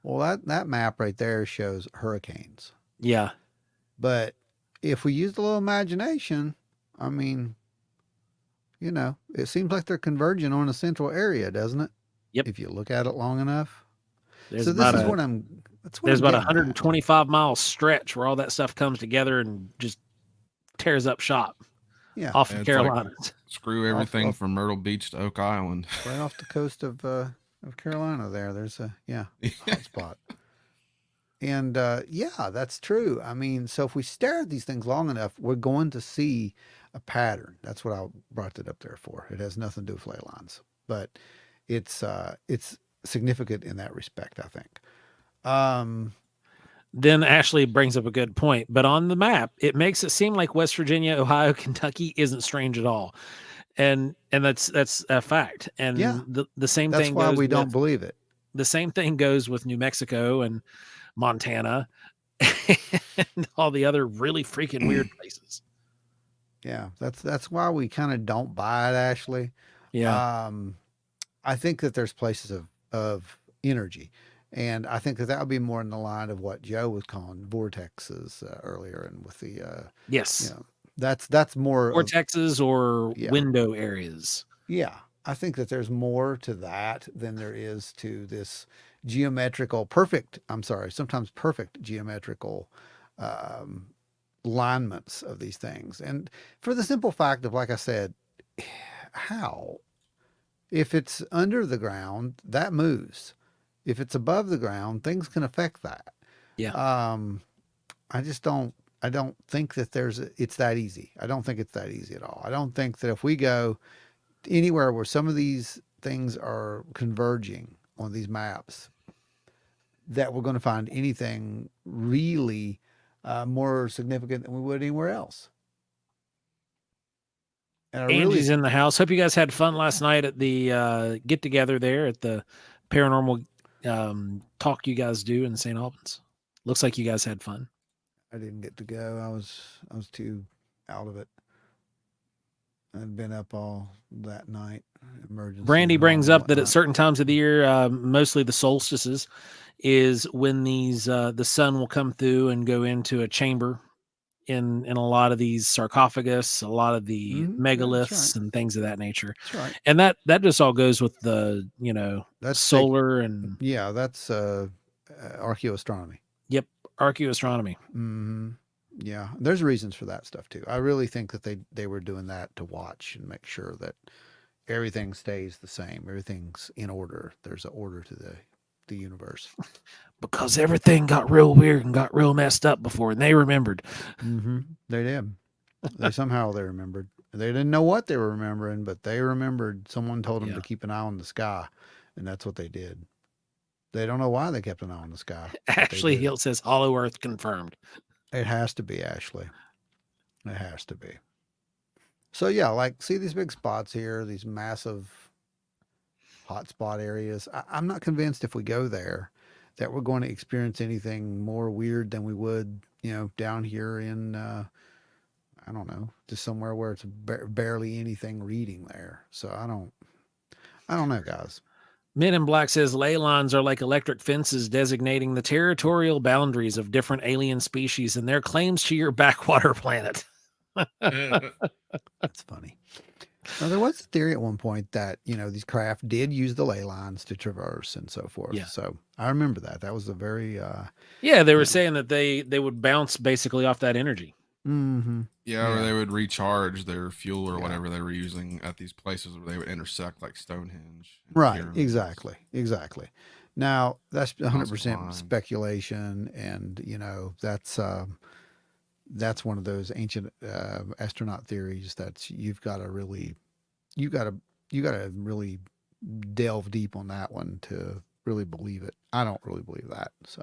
Well, that map right there shows hurricanes. Yeah. But if we use a little imagination, I mean, it seems like they're converging on a central area, doesn't it? Yep. If you look at it long enough. There's so this is what I'm. That's what there's I'm about 125-mile stretch where all that stuff comes together and just tears up shop. Yeah. Off the Carolinas. Like, screw everything from Myrtle Beach to Oak Island. Right off the coast of Carolina there's a hot spot. And that's true. I mean, so if we stare at these things long enough, we're going to see a pattern. That's what I brought it up there for. It has nothing to do with ley lines, but it's significant in that respect, I think. Then Ashley brings up a good point, but on the map, it makes it seem like West Virginia, Ohio, Kentucky isn't strange at all, and that's a fact. And the same that's thing. That's why goes we don't believe it. The same thing goes with New Mexico and Montana and all the other really freaking weird places. Yeah, that's why we kind of don't buy it, Ashley. Yeah. I think that there's places of energy. And I think that would be more in the line of what Joe was calling vortexes earlier, and with the yes, that's more vortexes or window areas. Yeah, I think that there's more to that than there is to this sometimes perfect geometrical alignments of these things. And for the simple fact of, like I said, how if it's under the ground, that moves. If it's above the ground, things can affect that. Yeah. I don't think that it's that easy. I don't think it's that easy at all. I don't think that if we go anywhere where some of these things are converging on these maps, that we're going to find anything really more significant than we would anywhere else. And Angie's in the house. Hope you guys had fun last night at the get together there at the paranormal talk you guys do in St. Albans. Looks like you guys had fun. I didn't get to go. I was too out of it. I'd been up all that night. Emergency. Brandy brings up that at certain times of the year, mostly the solstices, is when these the sun will come through and go into a chamber in a lot of these sarcophagus, a lot of the megaliths and things of that nature. That's right. And that just all goes with the, that's solar and that's archaeoastronomy. Yep, archaeoastronomy. Mm-hmm. Yeah, there's reasons for that stuff too. I really think that they were doing that to watch and make sure that everything stays the same. Everything's in order. There's an order to the universe. Because everything got real weird and got real messed up before, and they remembered. Mm-hmm. They did. They remembered. They didn't know what they were remembering, but they remembered someone told them Yeah. to keep an eye on the sky, and that's what they did. They don't know why they kept an eye on the sky. Ashley Hill says Hollow Earth confirmed. It has to be, Ashley. It has to be. So yeah, like see these big spots here, these massive hotspot areas. I'm not convinced if we go there that we're going to experience anything more weird than we would, down here in I don't know, just somewhere where it's barely anything reading there. So I don't know, guys. Men in Black says ley lines are like electric fences designating the territorial boundaries of different alien species and their claims to your backwater planet. That's funny. Now, there was a theory at one point that, these craft did use the ley lines to traverse and so forth. Yeah. So I remember that. That was a very, they were saying that they would bounce basically off that energy. Mm-hmm. Yeah, or they would recharge their fuel or whatever they were using at these places where they would intersect, like Stonehenge. Right, exactly. Now, that's 100% Line. speculation, and that's one of those ancient astronaut theories that's you got to really delve deep on that one to really believe it. I don't really believe that. So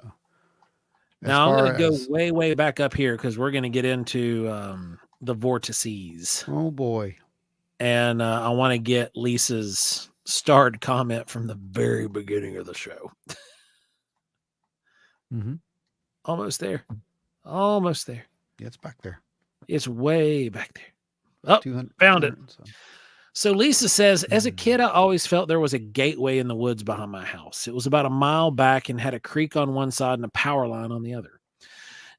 now I'm going to go way back up here because we're going to get into the vortices. Oh boy! And I want to get Lisa's starred comment from the very beginning of the show. Mm-hmm. Almost there. Almost there. Yeah, it's back there. It's way back there. Oh, found it. So Lisa says, as a kid, I always felt there was a gateway in the woods behind my house. It was about a mile back and had a creek on one side and a power line on the other.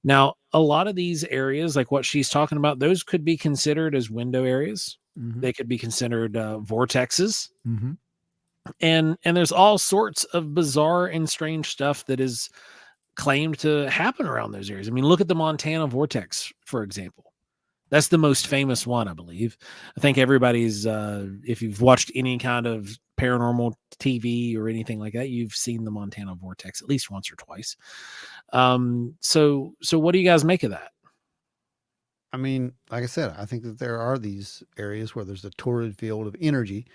Now, a lot of these areas, like what she's talking about, those could be considered as window areas. Mm-hmm. They could be considered vortexes. Mm-hmm. And there's all sorts of bizarre and strange stuff that is claimed to happen around those areas. I mean, look at the Montana vortex, for example. That's the most famous one, I believe. I think everybody's, if you've watched any kind of paranormal TV or anything like that, you've seen the Montana vortex at least once or twice. So what do you guys make of that? I mean, like I said, I think that there are these areas where there's a torrid field of energy.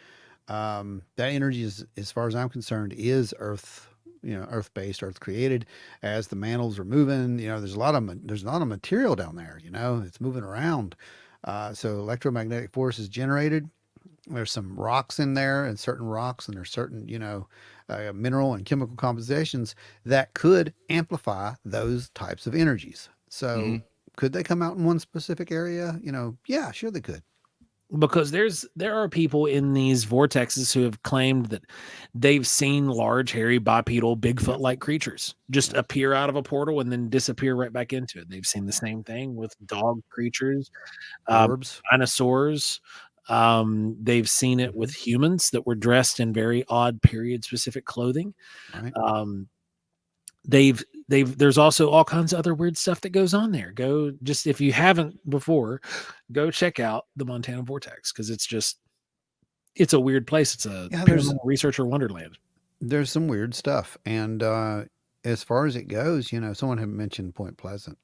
That energy is, as far as I'm concerned, is Earth, Earth-based, Earth created. As the mantles are moving, there's a lot of material down there. It's moving around. So electromagnetic force is generated. There's some rocks in there, and certain rocks, and there's certain mineral and chemical compositions that could amplify those types of energies. So could they come out in one specific area? Yeah, sure they could. Because there are people in these vortexes who have claimed that they've seen large, hairy, bipedal, Bigfoot-like creatures just appear out of a portal and then disappear right back into it. They've seen the same thing with dog creatures, orbs, dinosaurs. They've seen it with humans that were dressed in very odd period-specific clothing. Right. There's also all kinds of other weird stuff that goes on there. If you haven't before, go check out the Montana vortex, because it's a weird place. It's a paranormal researcher wonderland. There's some weird stuff. And as far as it goes, someone had mentioned Point Pleasant.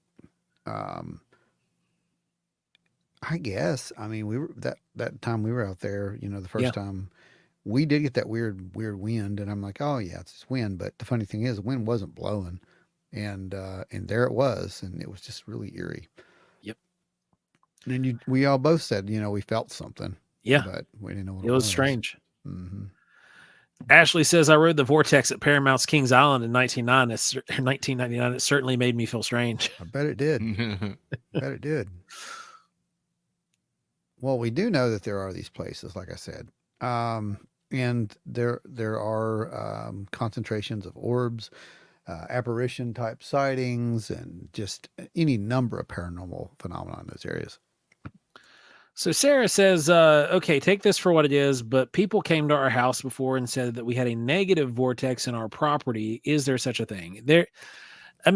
I guess, I mean, we were that time we were out there, the first time, we did get that weird wind, and I'm like, oh yeah, it's this wind. But the funny thing is, the wind wasn't blowing, and there it was, and it was just really eerie. Yep. And we all both said, we felt something. Yeah. But we didn't know what it was. Strange. Mm-hmm. Ashley says, I rode the vortex at Paramount's Kings Island in 1999. It certainly made me feel strange. I bet it did. I bet it did. Well, we do know that there are these places, like I said. And there are concentrations of orbs, apparition type sightings, and just any number of paranormal phenomena in those areas. So Sarah says, okay, take this for what it is, but people came to our house before and said that we had a negative vortex in our property. Is there such a thing? I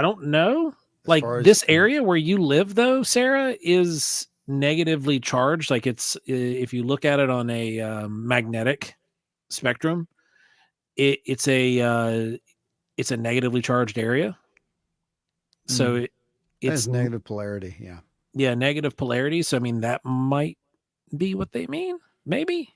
don't know. Like this area where you live, though, Sarah, is negatively charged. Like if you look at it on a magnetic spectrum, it's a negatively charged area. So it's negative polarity. Yeah. Yeah, negative polarity. So I mean, that might be what they mean. Maybe.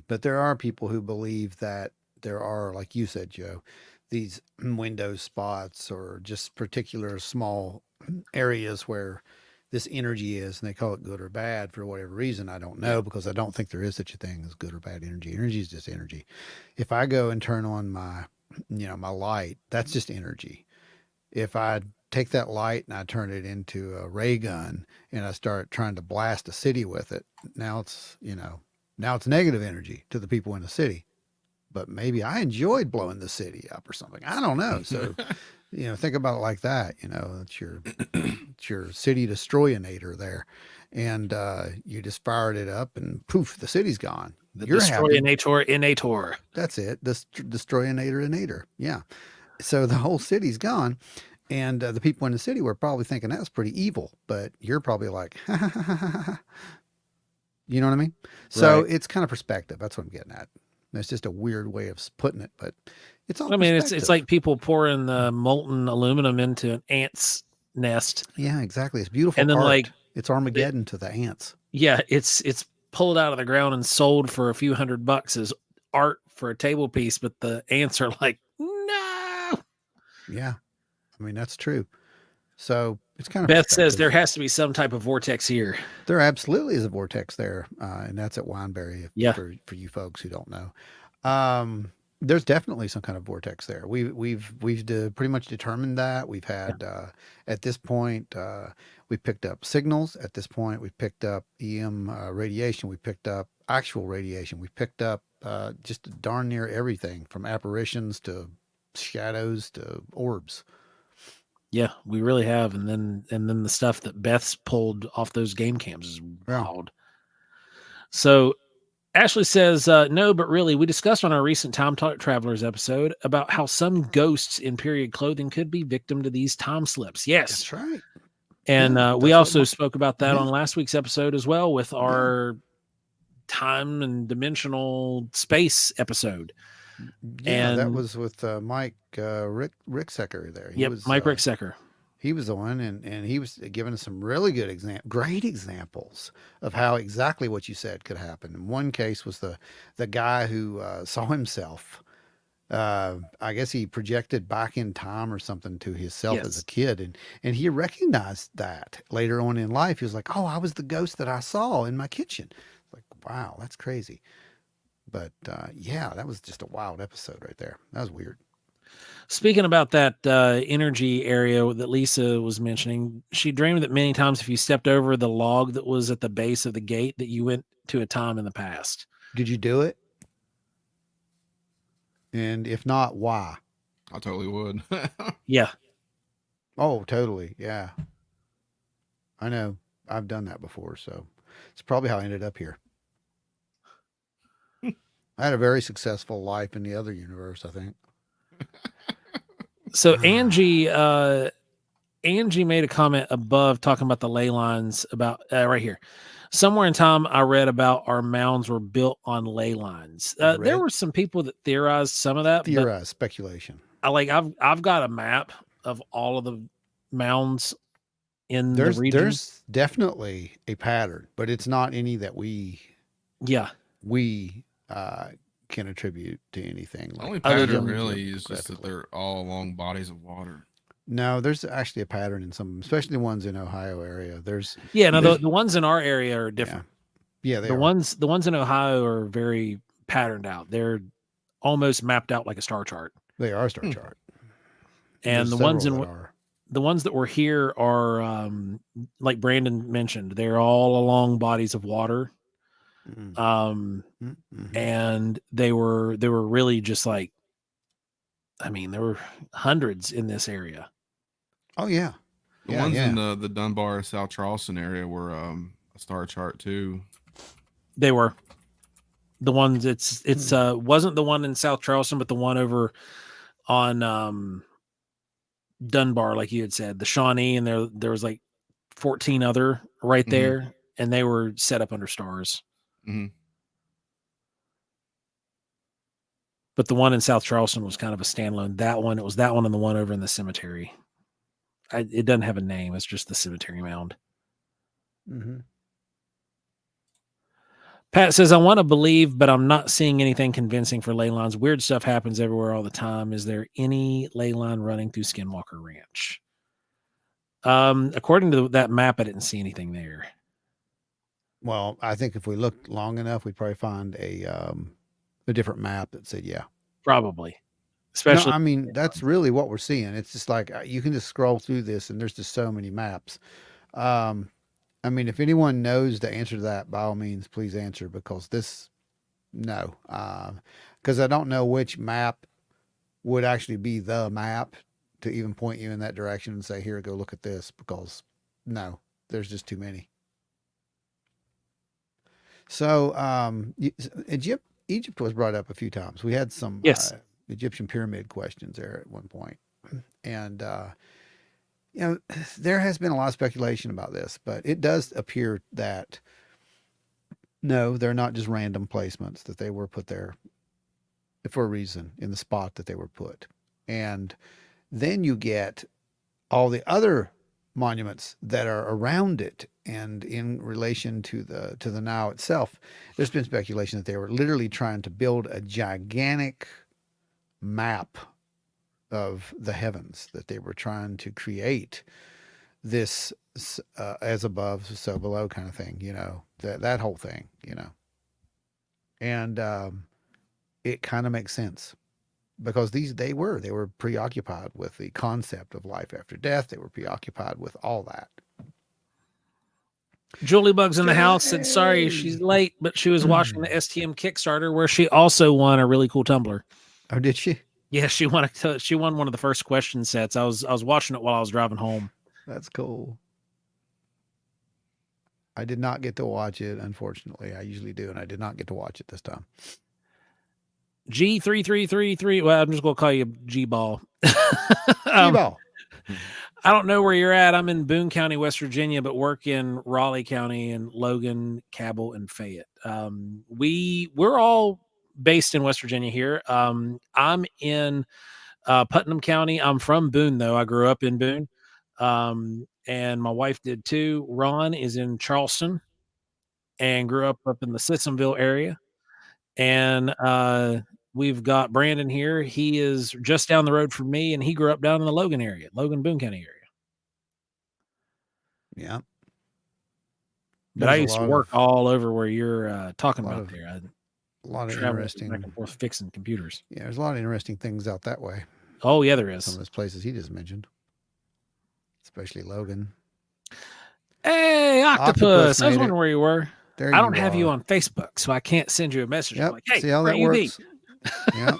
But there are people who believe that there are, like you said, Joe, these window spots or just particular small areas where this energy is, and they call it good or bad for whatever reason. I don't know, because I don't think there is such a thing as good or bad energy. Energy is just energy. If I go and turn on my, my light, that's just energy. If I take that light and I turn it into a ray gun and I start trying to blast a city with it, now it's, now it's negative energy to the people in the city. But maybe I enjoyed blowing the city up or something. I don't know. So, think about it like that. It's your city destroyinator there, and you just fired it up, and poof, the city's gone. The You're happy. Destroyinator. That's it. The destroyinator. Yeah. So the whole city's gone, and the people in the city were probably thinking that's pretty evil. But you're probably like, you know what I mean? So Right. it's kind of perspective. That's what I'm getting at. That's just a weird way of putting it, but it's all I mean, perspective. it's like people pouring the molten aluminum into an ant's nest. Yeah, exactly. It's beautiful And then, art. like, It's Armageddon to the ants. yeah, it's pulled out of the ground and sold for a few $100 as art for a table piece, but the ants are like, no. Yeah, I mean that's true. So it's kind of Beth says perspective. there has to be some type of vortex here. There absolutely is a vortex there, and that's at Wineberry. Yeah. For you folks who don't know, there's definitely some kind of vortex there. We've pretty much determined that. We've had at this point we picked up signals. At this point, we picked up EM radiation. We picked up actual radiation. We picked up just darn near everything from apparitions to shadows to orbs. Yeah, we really have. And then the stuff that Beth's pulled off those game cams is wild. So Ashley says, no, but really, we discussed on our recent Time Travelers episode about how some ghosts in period clothing could be victim to these time slips. Yes. That's right. And we also spoke about that on last week's episode as well with our time and dimensional space episode. Yeah, that was with Mike Ricksecker there. Yep, Mike Ricksecker. He was the one, and he was giving us some really good great examples of how exactly what you said could happen. In one case was the guy who saw himself. I guess he projected back in time or something to himself as a kid, and he recognized that later on in life. He was like, "Oh, I was the ghost that I saw in my kitchen." Like, wow, that's crazy. But yeah, that was just a wild episode right there. That was weird. Speaking about that energy area that Lisa was mentioning, she dreamed that many times if you stepped over the log that was at the base of the gate, that you went to a time in the past. Did you do it? And if not, why? I totally would. Yeah. Oh, totally. Yeah. I know. I've done that before, so it's probably how I ended up here. I had a very successful life in the other universe, I think. So Angie made a comment above talking about the ley lines about right here. Somewhere in time, I read about our mounds were built on ley lines. There were some people that theorized some of that. Speculation. I've got a map of all of the mounds in the region. There's definitely a pattern, but it's not any that we can attribute to anything. The only pattern really is just that they're all along bodies of water. No, there's actually a pattern in some, especially the ones in Ohio area. The ones in our area are different. Yeah, the ones in Ohio are very patterned out. They're almost mapped out like a star chart. They are a star chart. And the ones that were here are like Brandon mentioned, they're all along bodies of water. And they were really just like, I mean, there were hundreds in this area. Oh yeah. The ones in the Dunbar, South Charleston area were a star chart too. They were. The ones it's wasn't the one in South Charleston, but the one over on Dunbar, like you had said, the Shawnee, and there was like 14 other right there, and they were set up under stars. Mm-hmm. But the one in South Charleston was kind of a standalone. It was that one and the one over in the cemetery. It doesn't have a name. It's just the cemetery mound. Mm-hmm. Pat says, I want to believe, but I'm not seeing anything convincing for ley lines. Weird stuff happens everywhere all the time. Is there any ley line running through Skinwalker Ranch? According to that map, I didn't see anything there. Well, I think if we looked long enough, we'd probably find a different map that said, yeah. Probably. No, Especially. I mean, that's really what we're seeing. It's just like you can just scroll through this and there's just so many maps. Um, I mean, if anyone knows the answer to that, by all means, please answer because no. Because I don't know which map would actually be the map to even point you in that direction and say, here, go look at this because no, there's just too many. So, Egypt was brought up a few times. We had some Yes. Egyptian pyramid questions there at one point. And, you know, there has been a lot of speculation about this, but it does appear that no, they're not just random placements, that they were put there for a reason in the spot that they were put. And then you get all the other monuments that are around it and in relation to the Nile itself. There's been speculation that they were literally trying to build a gigantic map of the heavens, that they were trying to create this as above so below kind of thing, you know, that whole thing, you know. And it kind of makes sense because they were preoccupied with the concept of life after death. They were preoccupied with all that. Julie Bugs in the house said, sorry Hey. she's late, but she was watching the STM Kickstarter where she also won a really cool tumbler. Oh, did she? Yeah, she won one of the first question sets. I was watching it while I was driving home. That's cool. I did not get to watch it, unfortunately. I usually do, and I did not get to watch it this time. G3333. Well, I'm just gonna call you G Ball. G-Ball. I don't know where you're at. I'm in Boone County, West Virginia, but work in Raleigh County and Logan, Cabell, and Fayette. We're all based in West Virginia here. I'm in Putnam County. I'm from Boone, though. I grew up in Boone, and my wife did too. Ron is in Charleston and grew up in the Sissonville area. And we've got Brandon here. He is just down the road from me, and he grew up down in the Logan area, Logan, Boone County area. Yeah. But I used to work all over where you're talking about there. A lot of travel interesting back and forth fixing computers. Yeah, there's a lot of interesting things out that way. Oh yeah, there is. Some of those places he just mentioned, especially Logan. Hey, Octopus! I was wondering where you were. There I don't have you on Facebook, so I can't send you a message. Yep. Like, hey, see how that works? Yep.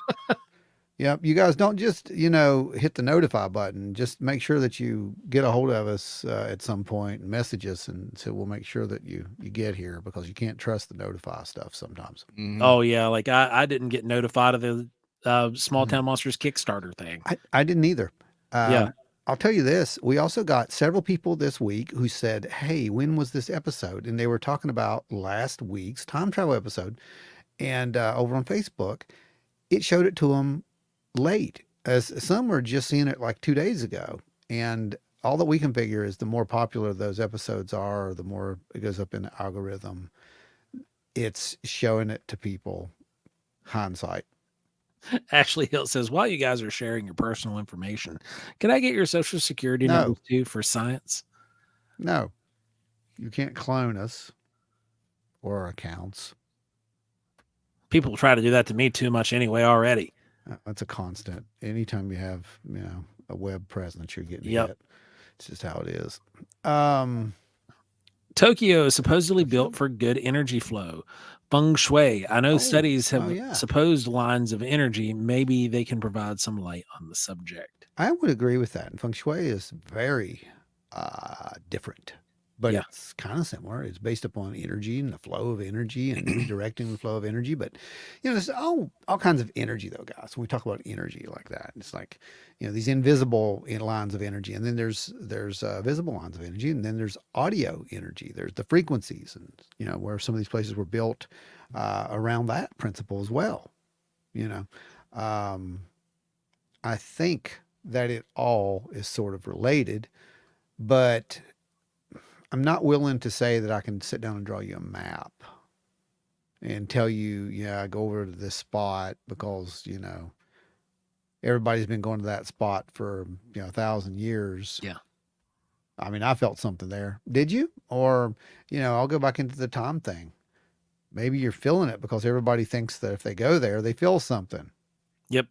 Yep. You guys don't just, hit the notify button. Just make sure that you get a hold of us at some point and message us. And so we'll make sure that you get here because you can't trust the notify stuff sometimes. Mm-hmm. Oh, yeah. Like I didn't get notified of the Small Town Monsters Kickstarter thing. I didn't either. Yeah. I'll tell you this. We also got several people this week who said, hey, when was this episode? And they were talking about last week's time travel episode. And over on Facebook, it showed it to them late, as some were just seeing it like 2 days ago. And all that we can figure is the more popular those episodes are, the more it goes up in the algorithm. It's showing it to people. Hindsight. Ashley Hill says, while you guys are sharing your personal information, can I get your social security number too for science? No, you can't clone us or our accounts. People try to do that to me too much anyway already. That's a constant. Anytime you have, a web presence, you're getting hit. It's just how it is. Tokyo is supposedly built for good energy flow. Feng Shui. I know studies have supposed lines of energy. Maybe they can provide some light on the subject. I would agree with that. And Feng Shui is very different, but it's kind of similar. It's based upon energy and the flow of energy and redirecting the flow of energy. But, there's all kinds of energy, though, guys. When we talk about energy like that, it's like, these invisible lines of energy. And then there's visible lines of energy. And then there's audio energy. There's the frequencies and, where some of these places were built around that principle as well. I think that it all is sort of related, but I'm not willing to say that I can sit down and draw you a map and tell you, yeah, go over to this spot because, everybody's been going to that spot for, 1,000 years. Yeah. I mean, I felt something there. Did you? Or, I'll go back into the time thing. Maybe you're feeling it because everybody thinks that if they go there, they feel something. Yep.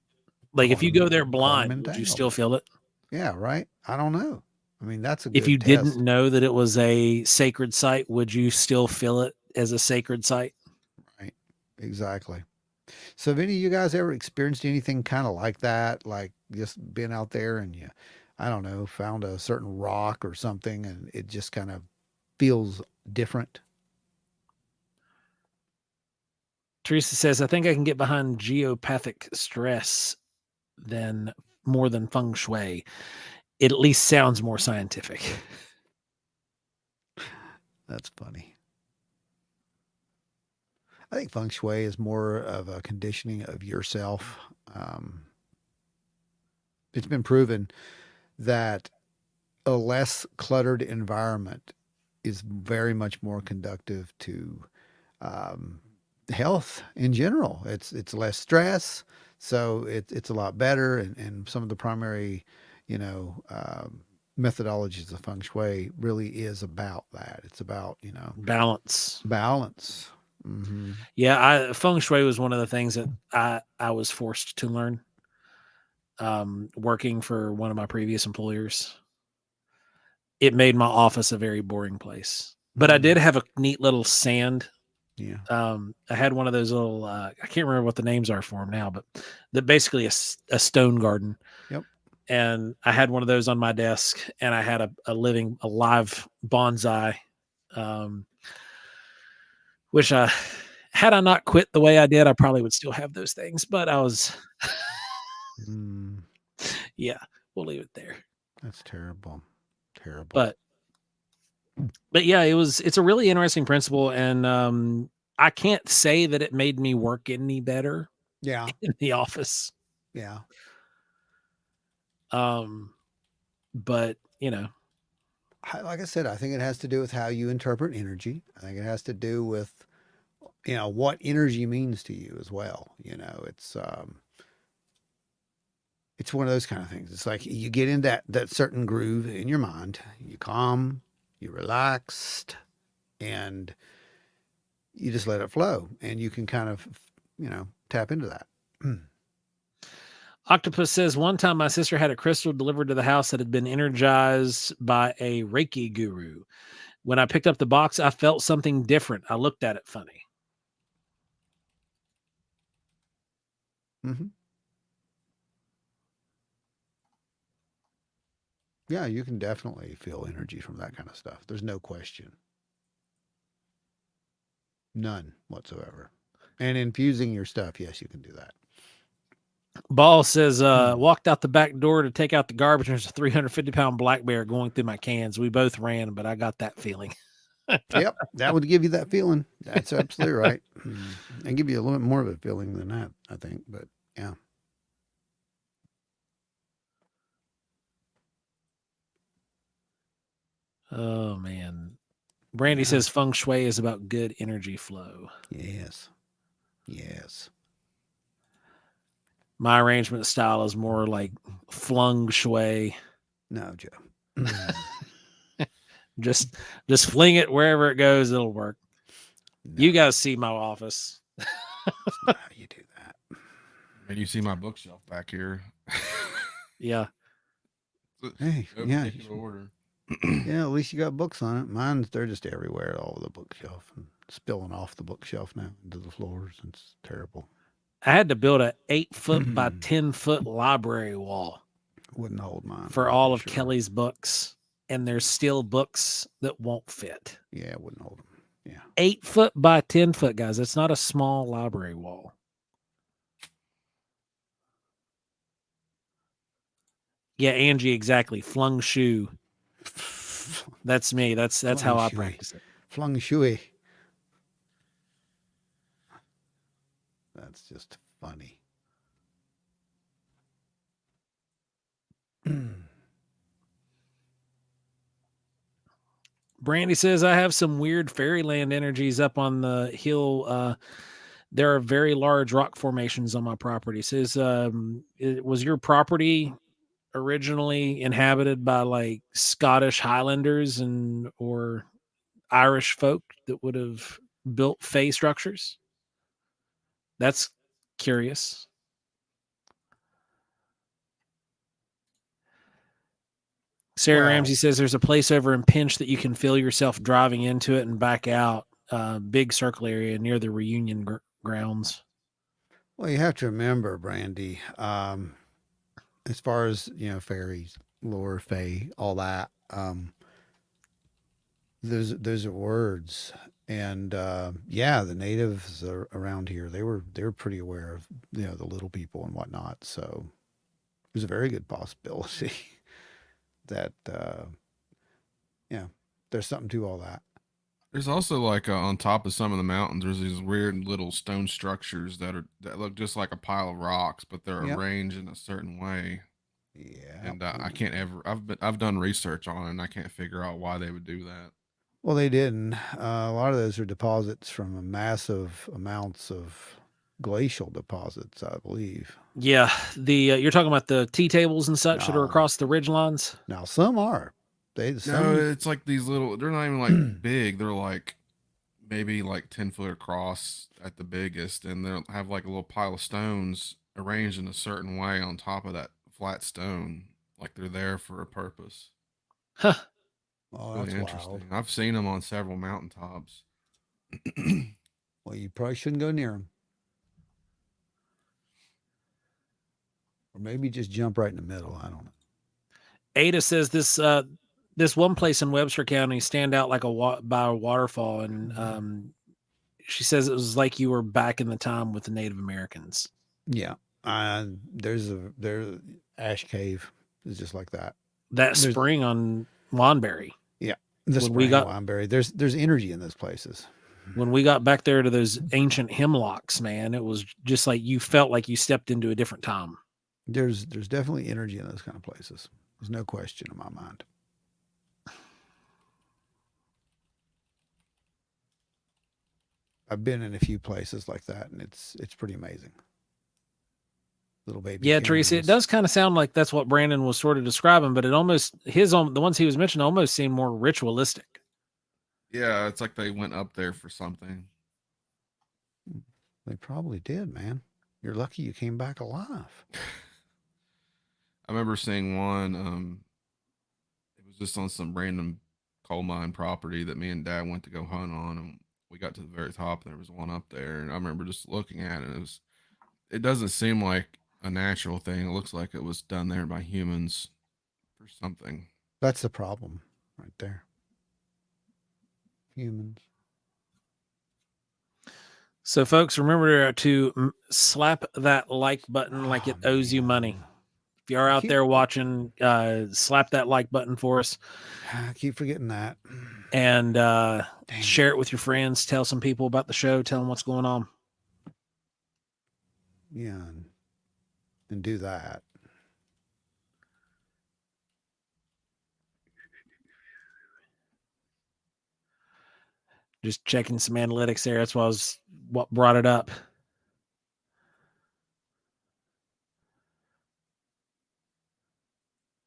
Like if you go there blind, would you entanglement. still feel it? Yeah, right. I don't know. I mean, that's a If good you test. didn't know that it was a sacred site, would you still feel it as a sacred site? Right. Exactly. So have any of you guys ever experienced anything kind of like that? Like just been out there and you, I don't know, found a certain rock or something and it just kind of feels different? Teresa says, I think I can get behind geopathic stress more than feng shui. It at least sounds more scientific. That's funny. I think feng shui is more of a conditioning of yourself. It's been proven that a less cluttered environment is very much more conductive to um, health in general. It's less stress, so it's a lot better. And some of the primary, methodologies of feng shui really is about that. It's about Balance. balance. Mm-hmm. Yeah, feng shui was one of the things that I was forced to learn. Working for one of my previous employers, it made my office a very boring place. But I did have a neat little sand. Yeah. I had one of those little. I can't remember what the names are for them now, but they're basically a stone garden. Yep. And I had one of those on my desk, and I had a live bonsai, which had I not quit the way I did, I probably would still have those things. But I was, yeah, we'll leave it there. That's terrible. Terrible. But yeah, it's a really interesting principle, and I can't say that it made me work any better. Yeah. In the office. Yeah. But Like I said, I think it has to do with how you interpret energy. I think it has to do with what energy means to you as well. It's one of those kind of things. It's like you get in that certain groove in your mind. You calm, you relaxed, and you just let it flow, and you can kind of tap into that. Octopus says, one time my sister had a crystal delivered to the house that had been energized by a Reiki guru. When I picked up the box, I felt something different. I looked at it funny. Mm-hmm. Yeah, you can definitely feel energy from that kind of stuff. There's no question. None whatsoever. And infusing your stuff, yes, you can do that. Ball says, walked out the back door to take out the garbage. There's a 350-pound black bear going through my cans. We both ran, but I got that feeling. Yep, that would give you that feeling. That's absolutely right. And give you a little bit more of a feeling than that, I think. But yeah. Oh, man. Brandy says feng shui is about good energy flow. Yes. Yes. My arrangement style is more like flung shui. No, Joe. Just fling it wherever it goes, it'll work. No. You guys see my office. That's not how you do that. And you see my bookshelf back here. Yeah. Hey, yeah. Order. Yeah, at least you got books on it. Mine's they're just everywhere, all over the bookshelf and spilling off the bookshelf now into the floors. It's terrible. I had to build a 8-foot by 10-foot library wall. Wouldn't hold mine for all of Kelly's books, and there's still books that won't fit. Yeah, it wouldn't hold them. Yeah. 8-foot by 10-foot, guys. It's not a small library wall. Yeah, Angie, exactly. Flung shui. That's me. That's how I practice it. Flung shui. That's just funny. Brandy says, I have some weird fairyland energies up on the hill. There are very large rock formations on my property. Says, was your property originally inhabited by like Scottish Highlanders or Irish folk that would have built fey structures? That's curious. Sarah Ramsey says there's a place over in Pinch that you can feel yourself driving into it and back out. Big circle area near the reunion grounds. Well, you have to remember, Brandy, as far as, fairies, lore, fae, all that, those are words. And yeah, the natives around here, they were pretty aware of, the little people and whatnot. So there's a very good possibility that there's something to all that. There's also like on top of some of the mountains, there's these weird little stone structures that look just like a pile of rocks, but they're arranged in a certain way. Yeah. And I can't ever. I've done research on it, and I can't figure out why they would do that. Well, they didn't. A lot of those are deposits from massive amounts of glacial deposits, I believe. Yeah, the you're talking about the tea tables and such that are across the ridge lines. Now some are. No, it's like these little. They're not even like big. They're like maybe like 10 foot across at the biggest, and they'll have like a little pile of stones arranged in a certain way on top of that flat stone, like they're there for a purpose. Huh. Oh, really that's interesting. wild. I've seen them on several mountaintops. Well, you probably shouldn't go near them. Or maybe just jump right in the middle. I don't know. Ada says this one place in Webster County stand out like by a waterfall, and she says it was like you were back in the time with the Native Americans. Yeah, there's Ash Cave is just like that. There's spring on Wanberry. Yeah, the spring Wanberry. There's energy in those places. When we got back there to those ancient hemlocks, man, it was just like you felt like you stepped into a different time. There's definitely energy in those kind of places. There's no question in my mind. I've been in a few places like that, and it's pretty amazing. Little baby. Yeah, Teresa, it does kind of sound like that's what Brandon was sort of describing, but it almost the ones he was mentioning almost seemed more ritualistic. Yeah, it's like they went up there for something. They probably did, man. You're lucky you came back alive. I remember seeing one. It was just on some random coal mine property that me and Dad went to go hunt on, and we got to the very top, and there was one up there, and I remember just looking at it. It doesn't seem like a natural thing. It looks like it was done there by humans for something. That's the problem right there. Humans. So, folks, remember to slap that like button like it owes you money. If you are out there watching, slap that like button for us. I keep forgetting that. And share it with your friends. Tell some people about the show. Tell them what's going on. Yeah, and do that. Just checking some analytics there. That's what brought it up.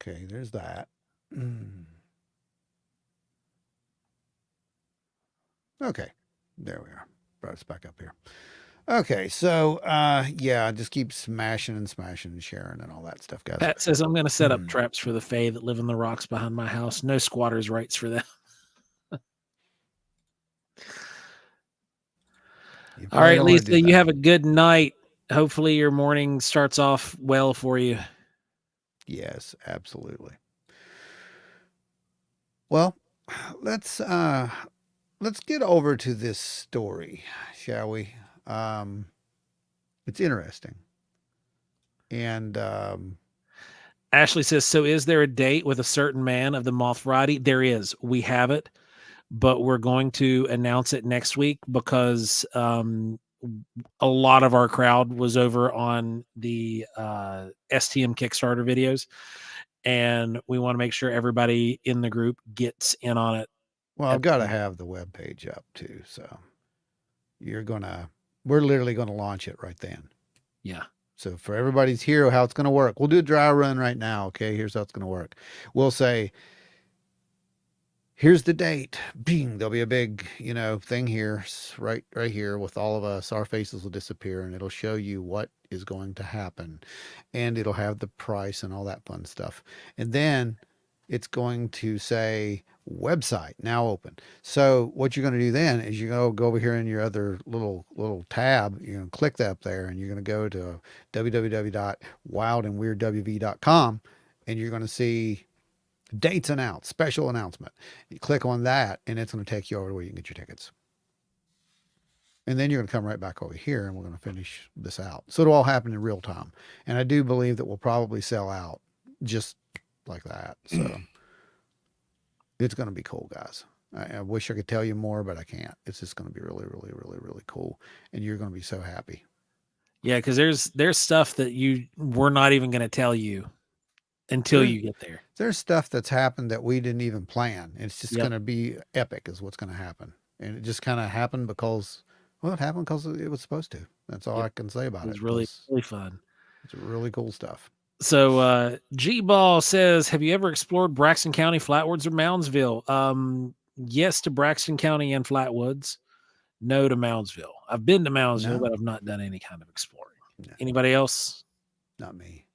Okay, there's that. Okay, there we are. Brought us back up here. Okay, so yeah, just keep smashing and sharing and all that stuff, guys. Pat says I'm going to set up traps for the fae that live in the rocks behind my house. No squatters' rights for them. All right, Lisa, you have a good night. Hopefully your morning starts off well for you. Yes, absolutely. Well, let's get over to this story, shall we? It's interesting. And Ashley says, so is there a date with a certain man of the moth variety? There is. We have it, but we're going to announce it next week because a lot of our crowd was over on the STM Kickstarter videos, and we want to make sure everybody in the group gets in on it. Well, I've got to have the web page up too. So we're literally going to launch it right then. Yeah. So for everybody's here, how it's going to work, we'll do a dry run right now. Okay. Here's how it's going to work. We'll say, here's the date. Bing. There'll be a big, thing here, right here with all of us. Our faces will disappear and it'll show you what is going to happen. And it'll have the price and all that fun stuff. And then it's going to say website now open. So what you're going to do then is go over here in your other little tab. You're going to click that up there and you're going to go to www.wildandweirdwv.com and you're going to see dates announced, special announcement. You click on that and it's going to take you over to where you can get your tickets. And then you're going to come right back over here and we're going to finish this out. So it'll all happen in real time. And I do believe that we'll probably sell out just like that. So it's going to be cool, guys. I wish I could tell you more, but I can't. It's just going to be really, really, really, really cool. And you're going to be so happy. Yeah, because there's stuff that we're not even going to tell you until you get there. There's stuff that's happened that we didn't even plan. It's just going to be epic is what's going to happen. And it just kind of happened because, it happened because it was supposed to. That's all I can say about it. It was really, really fun. It's really cool stuff. So G-Ball says, have you ever explored Braxton County, Flatwoods, or Moundsville? Yes to Braxton County and Flatwoods. No to Moundsville. I've been to Moundsville, but I've not done any kind of exploring. No. Anybody else? Not me.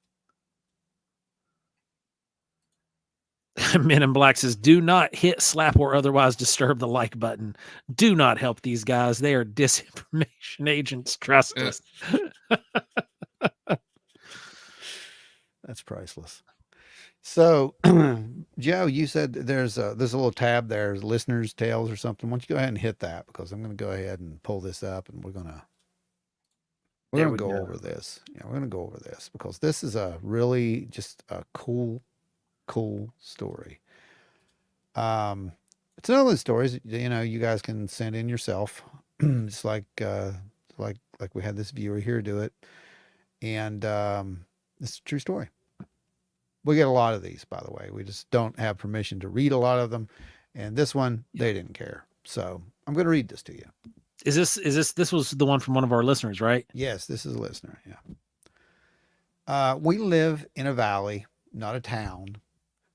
Men in Black says, do not hit, slap, or otherwise disturb the like button. Do not help these guys. They are disinformation agents. Trust us. That's priceless. So, Joe, you said there's a little tab there, listeners' tales or something. Why don't you go ahead and hit that because I'm going to go ahead and pull this up and we're going to go over this. Yeah, we're going to go over this because this is a really just a cool story. It's one of those stories, you guys can send in yourself, just like we had this viewer here do it. And it's a true story. We get a lot of these, by the way. We just don't have permission to read a lot of them. And this one, they didn't care. So I'm going to read this to you. This was the one from one of our listeners, right? Yes, this is a listener. Yeah. We live in a valley, not a town.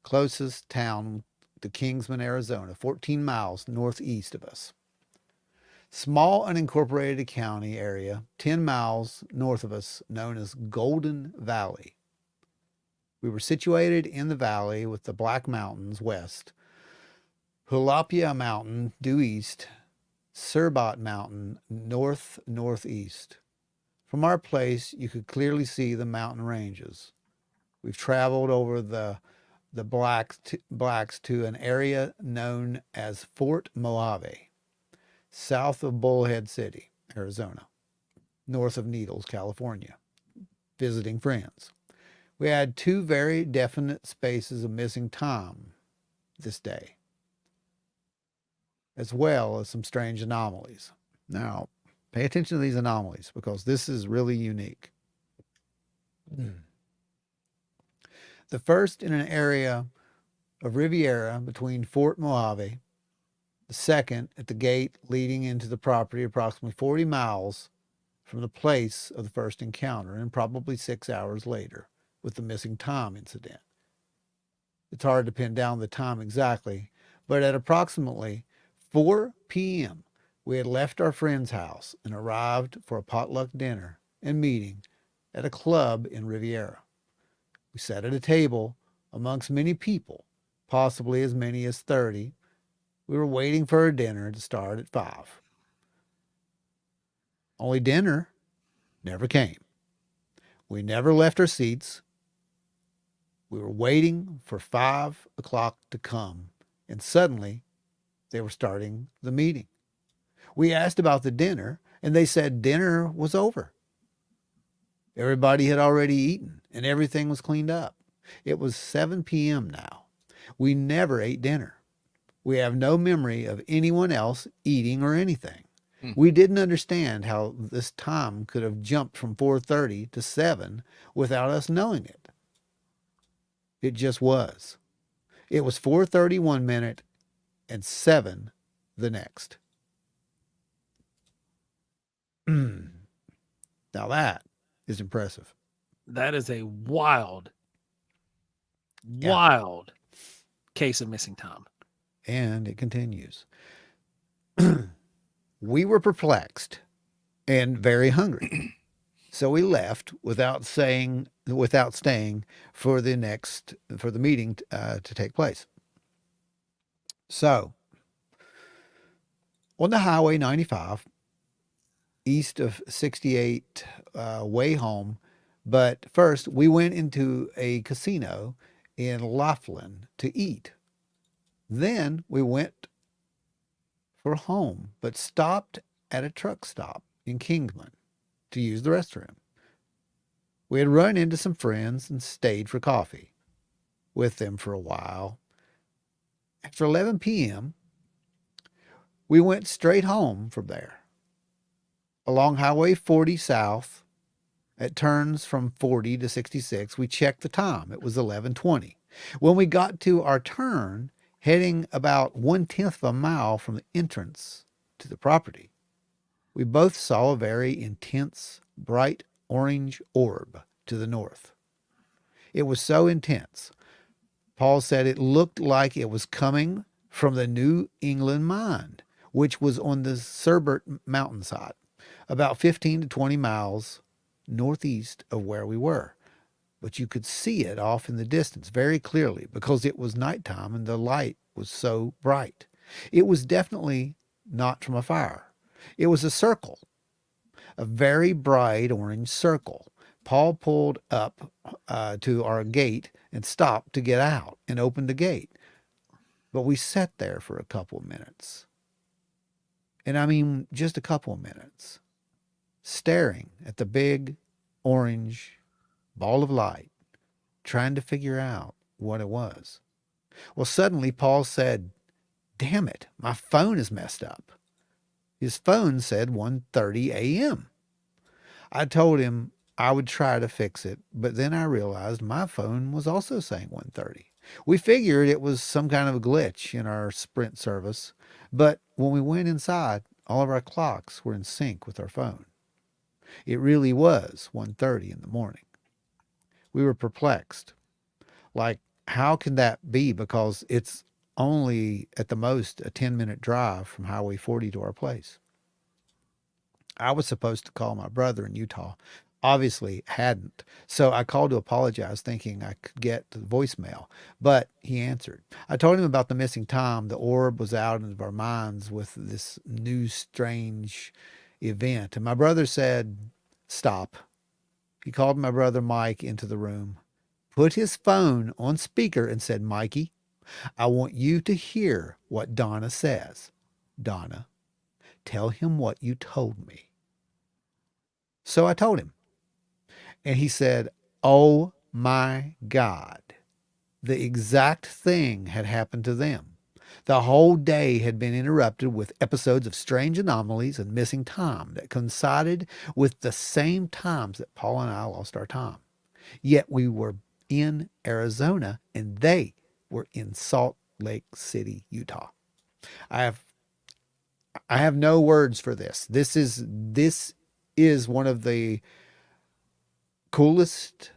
Closest town to Kingsman, Arizona, 14 miles northeast of us. Small unincorporated county area, 10 miles north of us, known as Golden Valley. We were situated in the valley with the Black Mountains west, Hulapia Mountain due east, Surbat Mountain northeast. From our place, you could clearly see the mountain ranges. We've traveled over the Blacks to an area known as Fort Mojave, south of Bullhead City, Arizona, north of Needles, California, visiting friends. We had 2 very definite spaces of missing time this day, as well as some strange anomalies. Now, pay attention to these anomalies because this is really unique. The first in an area of Riviera between Fort Mojave, the second at the gate leading into the property approximately 40 miles from the place of the first encounter and probably 6 hours later with the missing time incident. It's hard to pin down the time exactly, but at approximately 4 p.m., we had left our friend's house and arrived for a potluck dinner and meeting at a club in Riviera. We sat at a table amongst many people, possibly as many as 30. We were waiting for our dinner to start at 5. Only dinner never came. We never left our seats. We were waiting for 5 o'clock to come, and suddenly they were starting the meeting. We asked about the dinner, and they said dinner was over. Everybody had already eaten, and everything was cleaned up. It was 7 p.m. now. We never ate dinner. We have no memory of anyone else eating or anything. We didn't understand how this time could have jumped from 4:30 to 7 without us knowing it. It just was. It was 4:30 1 minute and 7 the next. Now that is impressive. That is a wild, Yeah. wild case of missing time. And it continues. We were perplexed and very hungry. So we left without staying for the meeting to take place. So on the Highway 95, east of 68, way home. But first, we went into a casino in Laughlin to eat. Then we went for home, but stopped at a truck stop in Kingman to use the restroom. We had run into some friends and stayed for coffee with them for a while. After 11 p.m., we went straight home from there. Along Highway 40 south, at turns from 40 to 66, we checked the time. It was 11:20. When we got to our turn, heading about 1/10 of a mile from the entrance to the property, we both saw a very intense, bright orange orb to the north. It was so intense, Paul said it looked like it was coming from the New England mine, which was on the Serbert mountainside, about 15 to 20 miles northeast of where we were. But you could see it off in the distance very clearly because it was nighttime and the light was so bright. It was definitely not from a fire. It was a circle, a very bright orange circle. Paul pulled up to our gate and stopped to get out and opened the gate. But we sat there for a couple of minutes. And I mean, just a couple of minutes, staring at the big orange ball of light, trying to figure out what it was. Well, suddenly Paul said, "Damn it, my phone is messed up." His phone said 1:30 a.m. I told him I would try to fix it, but then I realized my phone was also saying 1:30. We figured it was some kind of a glitch in our Sprint service, but when we went inside, all of our clocks were in sync with our phone. It really was 1:30 in the morning. We were perplexed. Like, how can that be? Because it's only at the most a 10-minute drive from Highway 40 to our place. I was supposed to call my brother in Utah. Obviously hadn't. So I called to apologize, thinking I could get the voicemail, but he answered. I told him about the missing time. The orb was out of our minds with this new strange event. And my brother said, "Stop." He called my brother Mike into the room, put his phone on speaker, and said, "Mikey, I want you to hear what Donna says. Donna, tell him what you told me." So I told him. And he said, "Oh my God." The exact thing had happened to them. The whole day had been interrupted with episodes of strange anomalies and missing time that coincided with the same times that Paul and I lost our time. Yet we were in Arizona and they were in Salt Lake City, Utah. I have I have no words for this. This is one of the coolest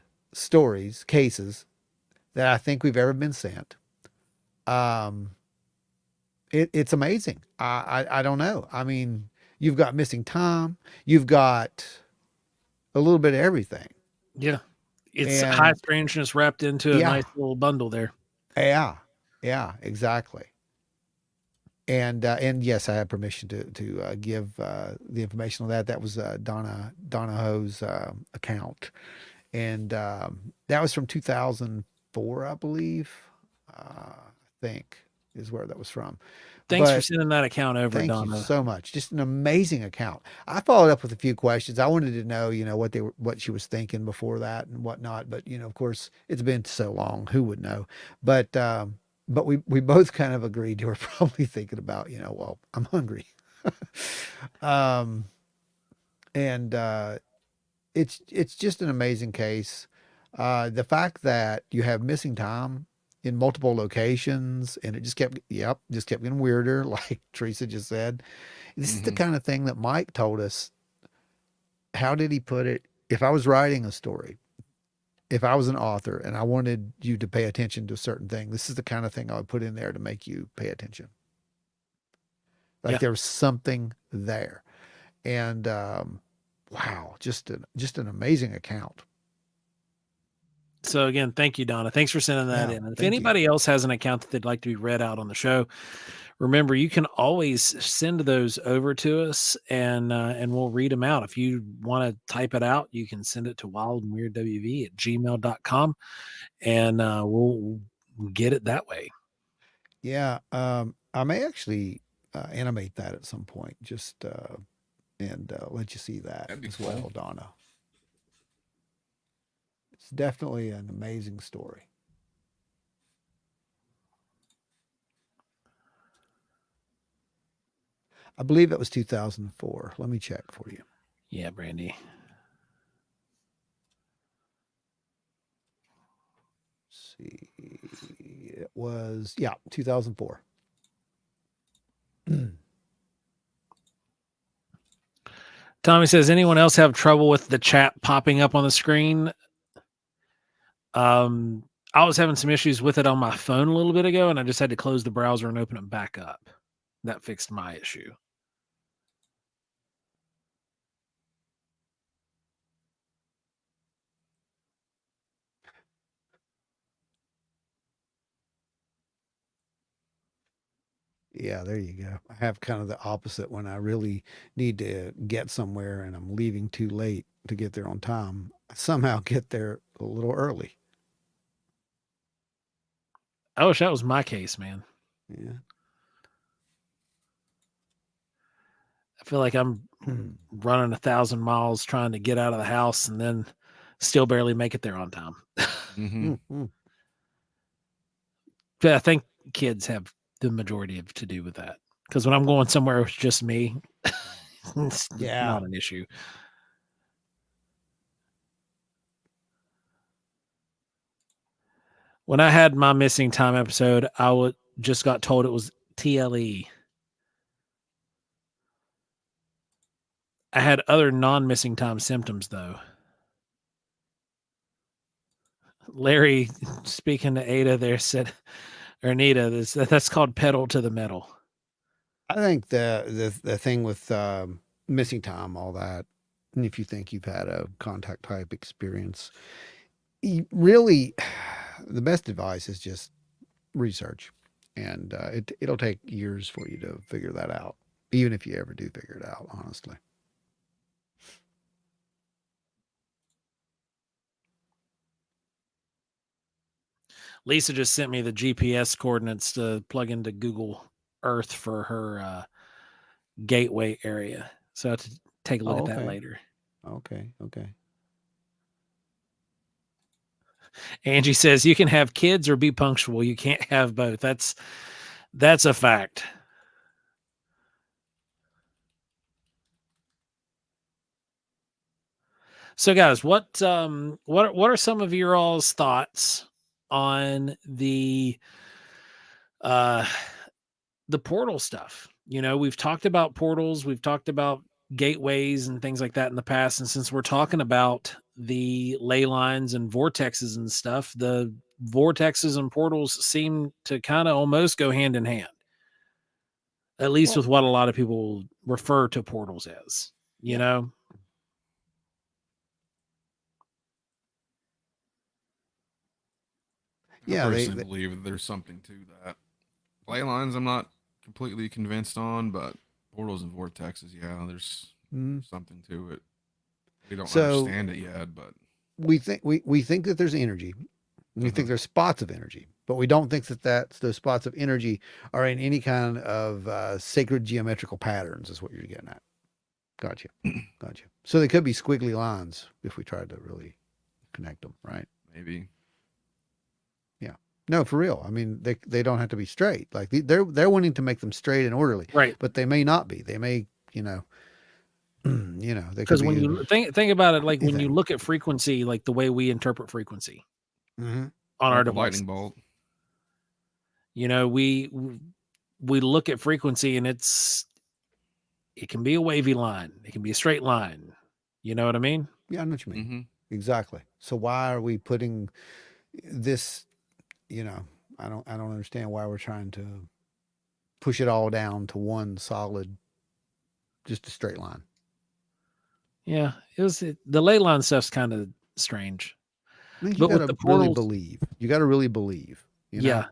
cases that I think we've ever been sent. Um, it's amazing. I don't know. I mean, you've got missing time, you've got a little bit of everything. Yeah. It's high And strangeness wrapped into a yeah, nice little bundle there. yeah, exactly. And yes, I have permission to give the information on that. That was Donna Ho's account, and that was from 2004, I believe. I think is where that was from. Thanks for But sending that account over, thank you Donna. so much. Just an amazing account. I followed up with a few questions. I wanted to know, what she was thinking before that and whatnot. But of course, it's been so long. Who would know? But we both kind of agreed you were probably thinking about, well, I'm hungry. um, and it's just an amazing case. The fact that you have missing time in multiple locations, and it just kept getting weirder, like Teresa just said. This is the kind of thing that Mike told us. How did he put it? If I was writing a story, if I was an author and I wanted you to pay attention to a certain thing, this is the kind of thing I would put in there to make you pay attention. Like there was something there. And wow, just an amazing account. So again, thank you, Donna. Thanks for sending that in. And if anybody else has an account that they'd like to be read out on the show, remember you can always send those over to us, and we'll read them out. If you want to type it out, you can send it to wildandweirdwv@gmail.com, and we'll get it that way. Yeah, I may actually animate that at some point, just and let you see that as well, Donna. It's definitely an amazing story. I believe it was 2004. Let me check for you. Yeah, Brandy. Let's see. It was, 2004. Tommy says, anyone else have trouble with the chat popping up on the screen? I was having some issues with it on my phone a little bit ago, and I just had to close the browser and open it back up. That fixed my issue. Yeah, there you go. I have kind of the opposite when I really need to get somewhere and I'm leaving too late to get there on time. I somehow get there a little early. I wish that was my case, man. Yeah. I feel like I'm running 1,000 miles trying to get out of the house and then still barely make it there on time. But I think kids have the majority of to do with that. Because when I'm going somewhere with just me, it's not an issue. When I had my missing time episode, I just got told it was TLE. I had other non-missing time symptoms, though. Larry, speaking to Ada there, said, or Anita, that's called pedal to the metal. I think the thing with missing time, all that, and if you think you've had a contact type experience, really, the best advice is just research, and it'll take years for you to figure that out, even if you ever do figure it out, honestly. Lisa just sent me the GPS coordinates to plug into Google Earth for her gateway area. So I have to take a look at that later. Okay. Angie says you can have kids or be punctual. You can't have both. That's a fact. So guys, what are some of your all's thoughts on the portal stuff? You know, we've talked about portals, we've talked about gateways and things like that in the past, and since we're talking about the ley lines and vortexes and stuff, the vortexes and portals seem to kind of almost go hand in hand, at least with what a lot of people refer to portals as, you know. I personally believe that there's something to that. Ley lines, I'm not completely convinced on, but portals and vortexes, there's something to it. We don't understand it yet, but we think that there's energy. We think there's spots of energy, but we don't think that those spots of energy are in any kind of sacred geometrical patterns. Is what you're getting at. Gotcha. So they could be squiggly lines if we tried to really connect them, right? Maybe. Yeah. No, for real. I mean, they don't have to be straight. Like they're wanting to make them straight and orderly, right? But they may not be. They may, because when you think about it, like when you look at frequency, like the way we interpret frequency on our device, lightning bolt. You know, we look at frequency and it can be a wavy line. It can be a straight line. You know what I mean? Yeah, I know what you mean. Mm-hmm. Exactly. So why are we putting this, I don't understand why we're trying to push it all down to one solid, just a straight line. Yeah, the ley line stuff's kind of strange. I think you But got with to the really portals, believe. You got to really believe, yeah.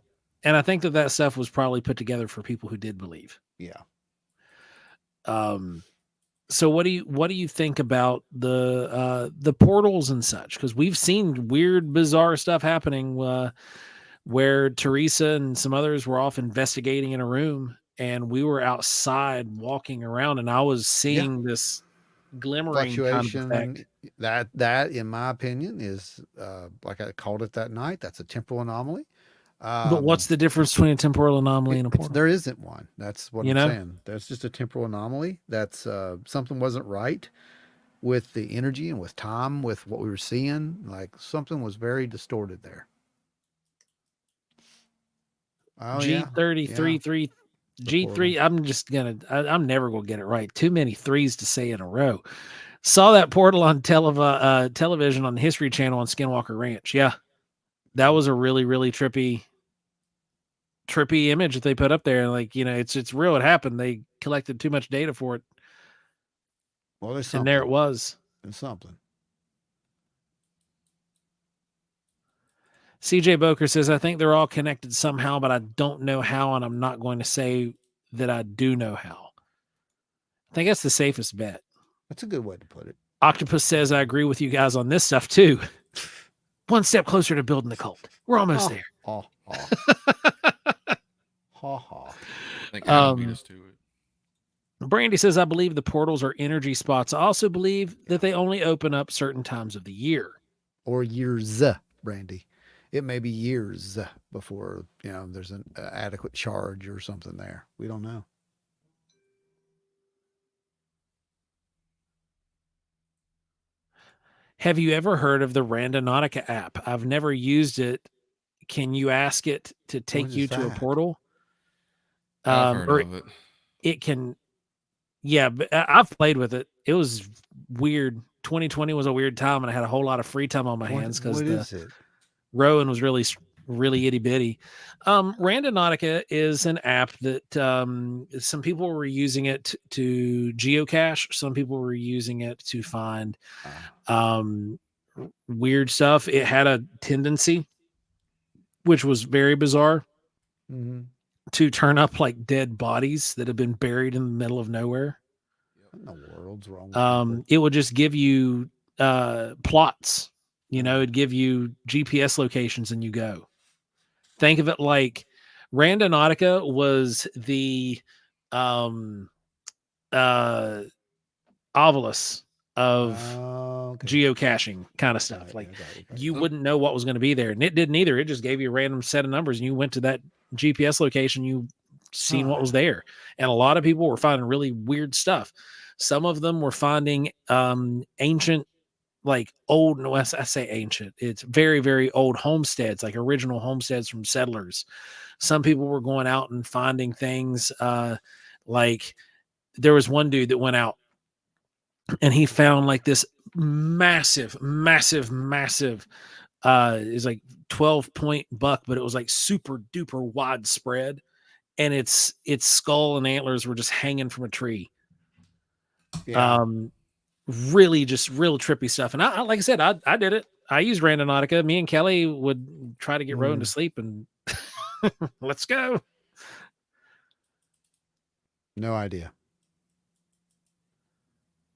And I think that stuff was probably put together for people who did believe. Yeah. So what do you think about the portals and such? Because we've seen weird, bizarre stuff happening where Teresa and some others were off investigating in a room, and we were outside walking around, and I was Yeah. seeing this glimmering kind of Fluctuation, effect. that in my opinion is like I called it that night. That's a temporal anomaly. But what's the difference between a temporal anomaly and a portal? There isn't one. That's what You I'm know? saying. There's just a temporal anomaly. That's something wasn't right with the energy and with time, with what we were seeing. Like something was very distorted there. Oh G yeah, thirty yeah. three three The G3. portal. I'm never gonna get it right. Too many threes to say in a row. Saw that portal on television on the History Channel on Skinwalker Ranch. Yeah, that was a really, really trippy image that they put up there. Like, it's real. It happened. They collected too much data for it, Well, there's and there it something. was. There's something. CJ Boker says, I think they're all connected somehow, but I don't know how, and I'm not going to say that I do know how. I think that's the safest bet. That's a good way to put it. Octopus says, I agree with you guys on this stuff too. One step closer to building the cult. We're almost there. Ha ha. Ha ha. I think Adam beat us to it. Brandy says, I believe the portals are energy spots. I also believe that they only open up certain times of the year. Or years, Brandy. It may be years before, there's an adequate charge or something there. We don't know. Have you ever heard of the Randonautica app? I've never used it. Can you ask it to take you to a portal? I've heard of it. It can. Yeah, but I've played with it. It was weird. 2020 was a weird time, and I had a whole lot of free time on my hands because what is it? Rowan was really, really itty bitty. Randonautica is an app that some people were using it to geocache. Some people were using it to find weird stuff. It had a tendency, which was very bizarre, to turn up like dead bodies that have been buried in the middle of nowhere. What in the world's wrong with people? It would just give you plots. It'd give you GPS locations and you go. Think of it like Randonautica was the Ovilus of geocaching kind of stuff. Right, you wouldn't know what was going to be there, and it didn't either. It just gave you a random set of numbers, and you went to that GPS location, you seen what was there. And a lot of people were finding really weird stuff. Some of them were finding ancient, like old, no, I say ancient, it's very, very old homesteads, like original homesteads from settlers. Some people were going out and finding things like there was one dude that went out and he found like this massive is like 12-point buck, but it was like super duper widespread, and its skull and antlers were just hanging from a tree. Yeah. Really just real trippy stuff. And I like I said, I did it. I used Randonautica. Me and Kelly would try to get Rowan to sleep, and let's go. No idea.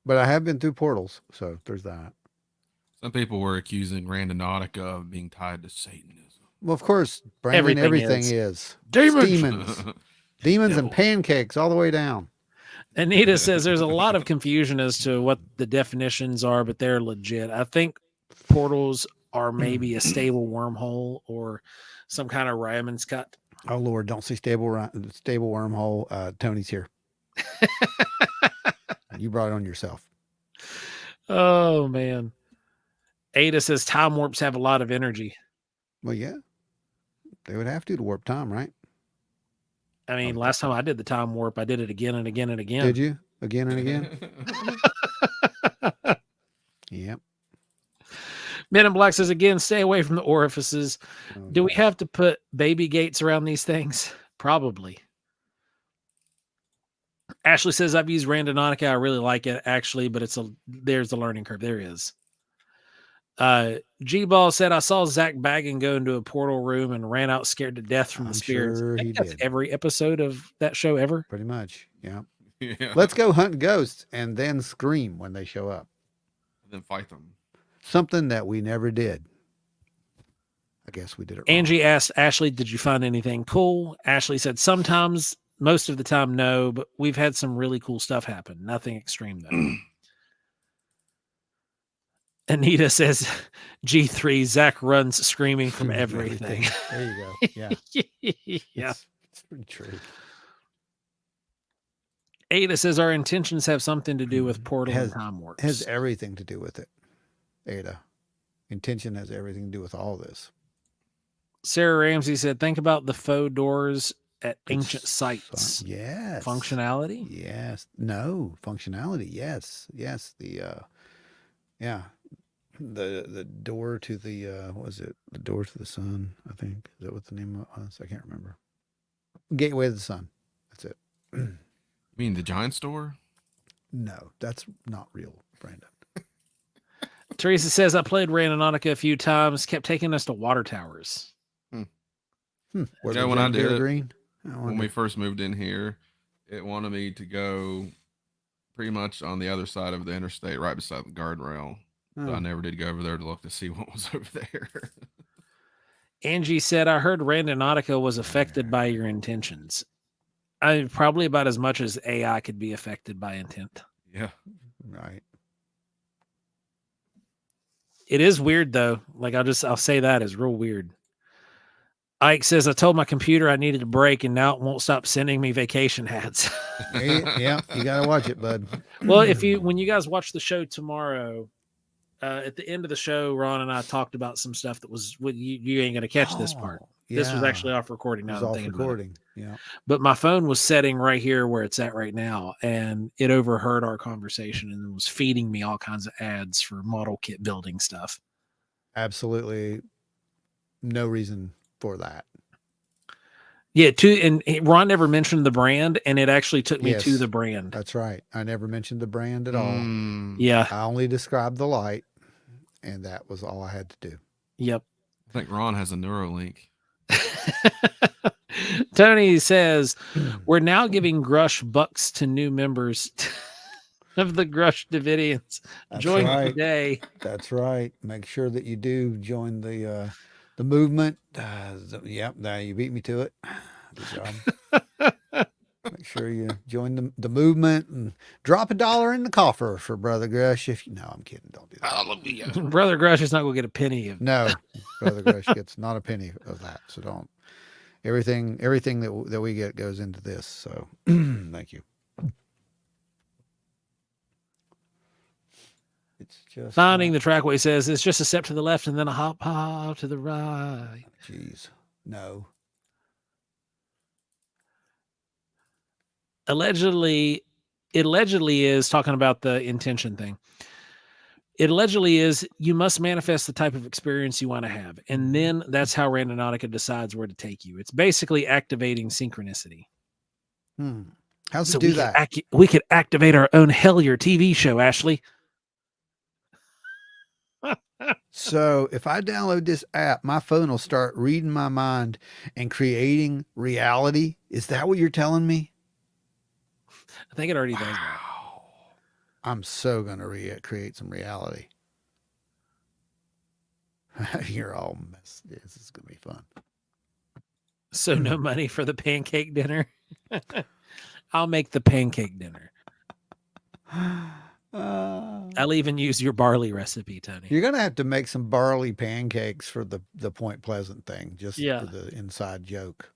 But I have been through portals, so there's that. Some people were accusing Randonautica of being tied to Satanism. Well, of course, Brandon, everything is. Demons. Demons and pancakes all the way down. Anita says there's a lot of confusion as to what the definitions are, but they're legit. I think portals are maybe a stable wormhole or some kind of Ryman's cut. Oh Lord, don't say stable wormhole. Tony's here. You brought it on yourself. Oh man. Ada says time warps have a lot of energy. Well, yeah, they would have to warp time, right? I mean, last time I did the time warp, I did it again and again and again. Did you? Again and again? Yep. Men in Black says, again, stay away from the orifices. Oh, do we have to put baby gates around these things? Probably. Ashley says, I've used Randonautica. I really like it, actually, but there's a learning curve. There is. G-Ball said, I saw Zach Baggin go into a portal room and ran out scared to death from the spirits. Sure, he that's did. Every episode of that show ever. Pretty much, yeah. Let's go hunt ghosts and then scream when they show up. And then fight them. Something that we never did. I guess we did it wrong. Angie asked Ashley, did you find anything cool? Ashley said, sometimes, most of the time, no, but we've had some really cool stuff happen. Nothing extreme, though. Anita says, G3, Zach runs screaming from everything. There you go. Yeah. Yeah. It's pretty true. Ada says, our intentions have something to do with portal and time warps. Has everything to do with it. Ada. Intention has everything to do with all this. Sarah Ramsey said, think about the faux doors at ancient sites. Yes. Functionality? Yes. No. Functionality. Yes. Yes. Yeah. The door to the what was it? The door to the sun, I think. Is that what the name was? I can't remember. Gateway to the Sun. That's it. You mean the giant store? No, that's not real, Brandon. Teresa says, I played Randonautica a few times, kept taking us to water towers. Yeah, when I did it, when we first moved in here, it wanted me to go pretty much on the other side of the interstate, right beside the guardrail. But I never did go over there to look to see what was over there. Angie said, I heard Randonautica was affected by your intentions. Probably about as much as AI could be affected by intent. Yeah. Right. It is weird, though. Like, I'll say that is real weird. Ike says, I told my computer I needed a break, and now it won't stop sending me vacation ads. Yeah, you got to watch it, bud. Well, when you guys watch the show tomorrow, at the end of the show, Ron and I talked about some stuff that was, you ain't going to catch this part. Yeah. This was actually off recording. Now it was off recording. Yeah. But my phone was setting right here where it's at right now, and it overheard our conversation and was feeding me all kinds of ads for model kit building stuff. Absolutely no reason for that. Yeah, and Ron never mentioned the brand, and it actually took me to the brand. That's right. I never mentioned the brand at all. Yeah. I only described the light, and that was all I had to do. Yep. I think Ron has a Neuralink. Tony says, we're now giving Grush bucks to new members of the Grush Davidians. Join today. That's right. Make sure that you do join the movement. Yep, you beat me to it. Good job. Make sure you join the movement and drop $1 in the coffer for Brother Grush. No, I'm kidding. Don't do that. Hallelujah. Brother Grush is not going to get a penny of. No, Brother Grush gets not a penny of that. So don't. Everything that we get goes into this. So thank you. It's just finding the trackway says it's just a step to the left and then a hop to the right. Jeez, no. It allegedly is talking about the intention thing. It allegedly is you must manifest the type of experience you want to have, and then that's how Randonautica decides where to take you. It's basically activating synchronicity. How's it do that? We could activate our own Hellier TV show, Ashley. So if I download this app, my phone will start reading my mind and creating reality. Is that what you're telling me? I think it already does that. I'm so going to create some reality. You're all messed. This is going to be fun. So no money for the pancake dinner? I'll make the pancake dinner. I'll even use your barley recipe, Tony. You're going to have to make some barley pancakes for the Point Pleasant thing, just for the inside joke.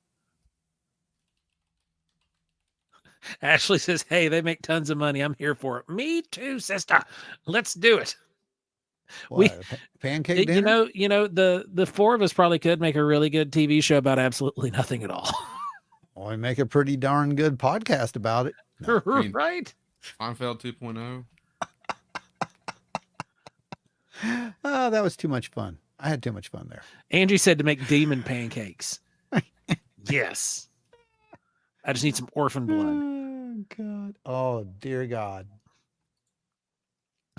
Ashley says, hey, they make tons of money. I'm here for it. Me too, sister. Let's do it. What, pancake dinner? You know, the four of us probably could make a really good TV show about absolutely nothing at all. Well, we make a pretty darn good podcast about it. No. Right? Seinfeld 2.0. Oh, that was too much fun. I had too much fun there. Angie said to make demon pancakes. Yes. I just need some orphan blood. Oh, God. Oh, dear God.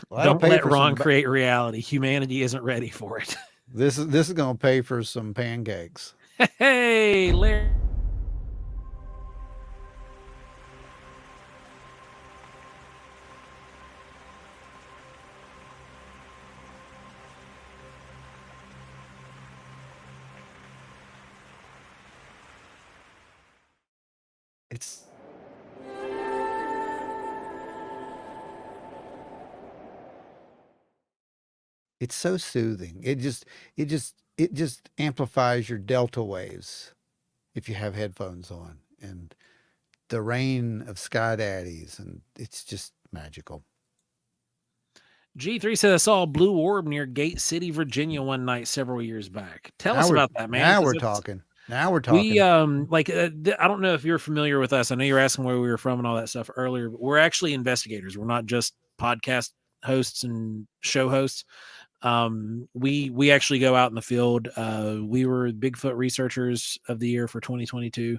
Well, don't let Ron create reality. Humanity isn't ready for it. This is going to pay for some pancakes. Hey, Larry. It's so soothing. It just amplifies your delta waves if you have headphones on, and the reign of Sky Daddies, and it's just magical. G3 said I saw a blue orb near Gate City, Virginia one night several years back. Tell us about that, man. Now we're talking. Now we're talking. We I don't know if you're familiar with us. I know you're asking where we were from and all that stuff earlier, but we're actually investigators. We're not just podcast hosts and show hosts. We actually go out in the field. We were Bigfoot researchers of the year for 2022,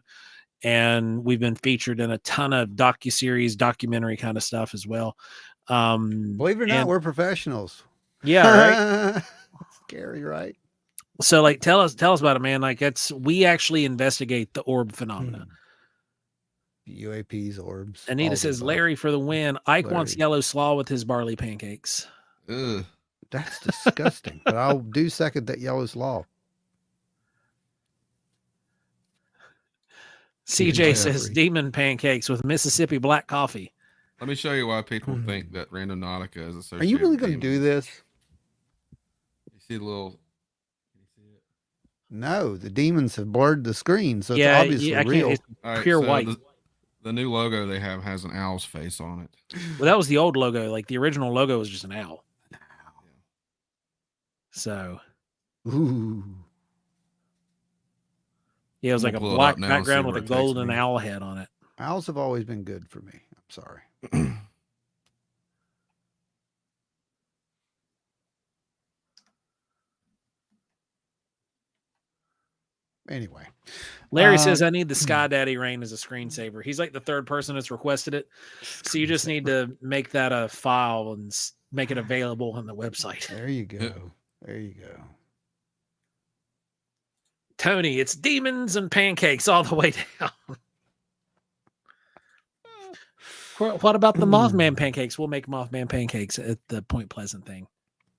and we've been featured in a ton of docuseries, documentary kind of stuff as well. Believe it or not, we're professionals. Yeah, right. Scary, right? So, like, tell us about it, man. Like, we actually investigate the orb phenomena. UAPs, orbs. Anita says, Larry for the win. Ike wants yellow slaw with his barley pancakes. Ugh. That's disgusting. But I'll do second that yellow slaw. CJ says demon pancakes with Mississippi black coffee. Let me show you why people think that Randonautica is associated. Are you really going to do this? You see the little. No, the demons have blurred the screen, so it's obviously real. It's pure white. The new logo they have has an owl's face on it. Well, that was the old logo. Like, the original logo was just an owl. So, ooh, yeah, it was like a black background with a golden owl head on it. Owls have always been good for me. I'm sorry. Anyway, Larry says I need the Sky Daddy rain as a screensaver. He's like the third person that's requested it, so you just need to make that a file and make it available on the website. There you go. There you go. Tony, it's demons and pancakes all the way down. What about the Mothman pancakes? We'll make Mothman pancakes at the Point Pleasant thing.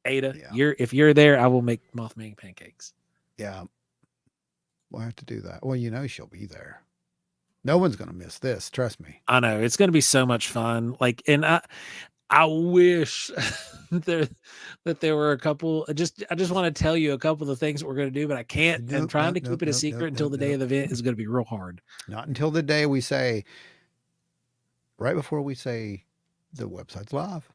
Ada, if you're there, I will make Mothman pancakes. Yeah. We'll have to do that. Well, you know she'll be there. No one's going to miss this. Trust me. I know. It's going to be so much fun. Like, and I wish that there were a couple. I just want to tell you a couple of the things that we're going to do, but I can't. And trying to keep it a secret until the day of the event is going to be real hard. Not until the day we say, right before we say the website's live.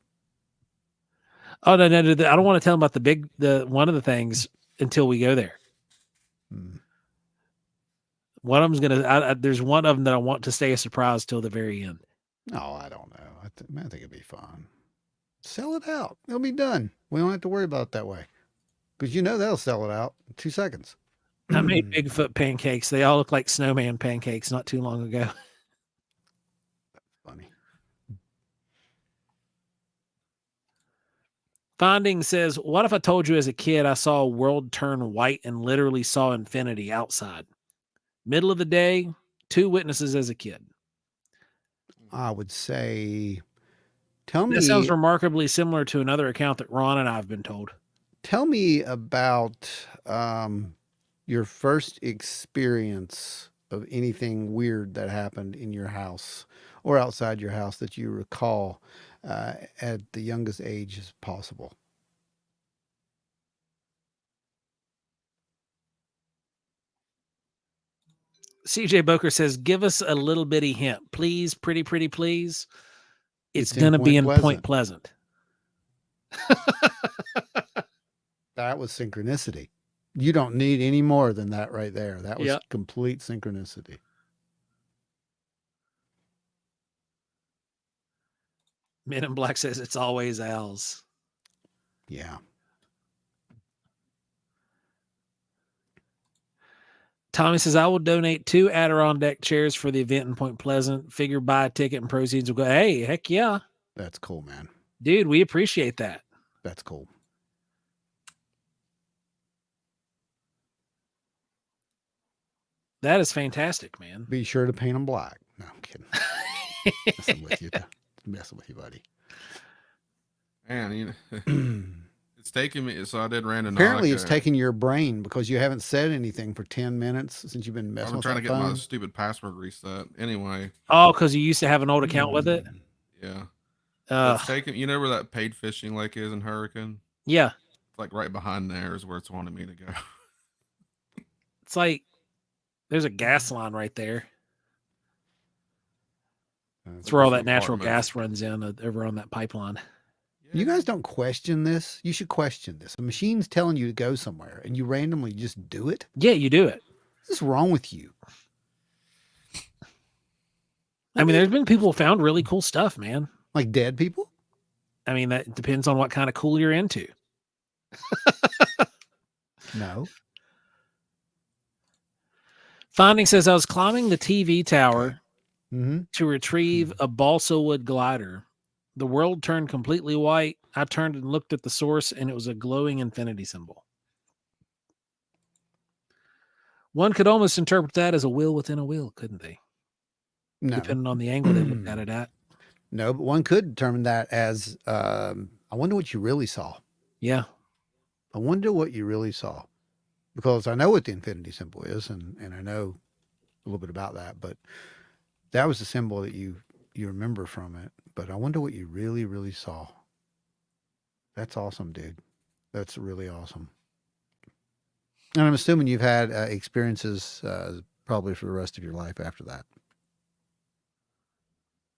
Oh, no. I don't want to tell them about the one of the things until we go there. One of them's gonna. There's one of them that I want to stay a surprise till the very end. No, I don't know. I think it'd be fun. Sell it out. It'll be done. We don't have to worry about it that way, because they'll sell it out in 2 seconds. I made Bigfoot pancakes. They all look like snowman pancakes not too long ago. That's funny. Finding says, what if I told you as a kid I saw a world turn white and literally saw infinity outside? Middle of the day, 2 witnesses as a kid. I would say, tell me. That sounds remarkably similar to another account that Ron and I have been told. Tell me about your first experience of anything weird that happened in your house or outside your house that you recall at the youngest age as possible. CJ Boker says, give us a little bitty hint. Please, pretty, please. It's going to be in Point Pleasant. That was synchronicity. You don't need any more than that right there. That was complete synchronicity. Men in Black says it's always owls. Yeah. Tommy says, I will donate 2 Adirondack chairs for the event in Point Pleasant. Figure buy a ticket and proceeds will go. Hey, heck yeah. That's cool, man. Dude, we appreciate that. That's cool. That is fantastic, man. Be sure to paint them black. No, I'm kidding. Messing with you. Messing with you, buddy. Man, it's taking me. So I did random. Apparently, it's taking your brain because you haven't said anything for 10 minutes since you've been messing with I'm trying to get phone. my stupid password reset. Anyway. Oh, because you used to have an old account with it? Yeah. It's taking. You know where that paid fishing lake is in Hurricane? Yeah. It's like right behind there is where it's wanting me to go. It's like there's a gas line right there. That's where all that natural gas runs in over on that pipeline. You guys don't question this. You should question this. A machine's telling you to go somewhere and you randomly just do it? Yeah, you do it. What's wrong with you? I mean, there's been people who found really cool stuff, man. Like dead people? I mean, that depends on what kind of cool you're into. No. Finding says, I was climbing the TV tower Mm-hmm. to retrieve a balsa wood glider. The world turned completely white. I turned and looked at the source, and it was a glowing infinity symbol. One could almost interpret that as a wheel within a wheel, couldn't they? No. Depending on the angle they looked at it at. No, but one could determine that as, I wonder what you really saw. Yeah. I wonder what you really saw. Because I know what the infinity symbol is, and I know a little bit about that, but that was the symbol that you remember from it. But I wonder what you really, really saw. That's awesome, dude. That's really awesome. And I'm assuming you've had experiences probably for the rest of your life after that.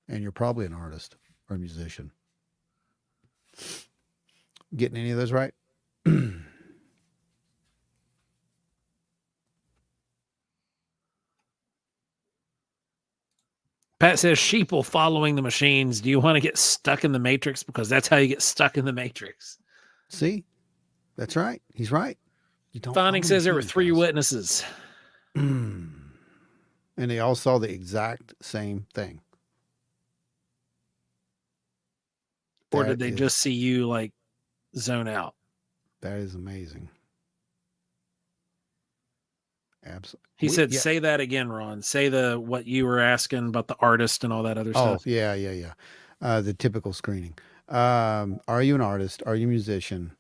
And you're probably an artist or a musician. Getting any of those right? Pat says, sheeple following the machines. Do you want to get stuck in the matrix? Because that's how you get stuck in the matrix. See? That's right. He's right. You don't Finding says there were 3 guys. witnesses. And they all saw the exact same thing. Or did they just see you like zone out? That is amazing. Absolutely. He said, say that again, Ron. Say what you were asking about the artist and all that other stuff. Oh, yeah. The typical screening. Are you an artist? Are you a musician?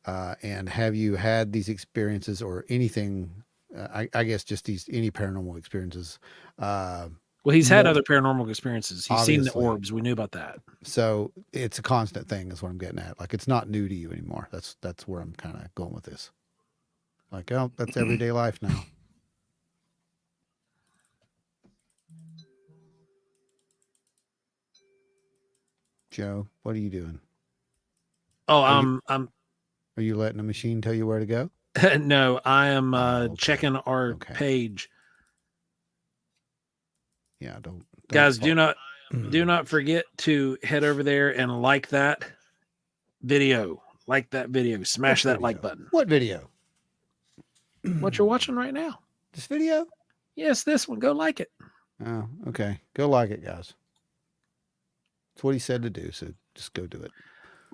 And have you had these experiences or anything? I guess just any paranormal experiences. Well, he's had other paranormal experiences. He's seen the orbs. We knew about that. So it's a constant thing is what I'm getting at. Like, it's not new to you anymore. That's where I'm kind of going with this. Like, oh, that's everyday life now. Joe, what are you doing? Oh, Are you letting the machine tell you where to go? No, I am checking our page. Yeah, don't guys, do not forget to head over there and like that video. Like that video. Smash that like button. What video? What you're watching right now. This video? Yes, this one. Go like it. Oh, okay. Go like it, guys. It's what he said to do, so just go do it.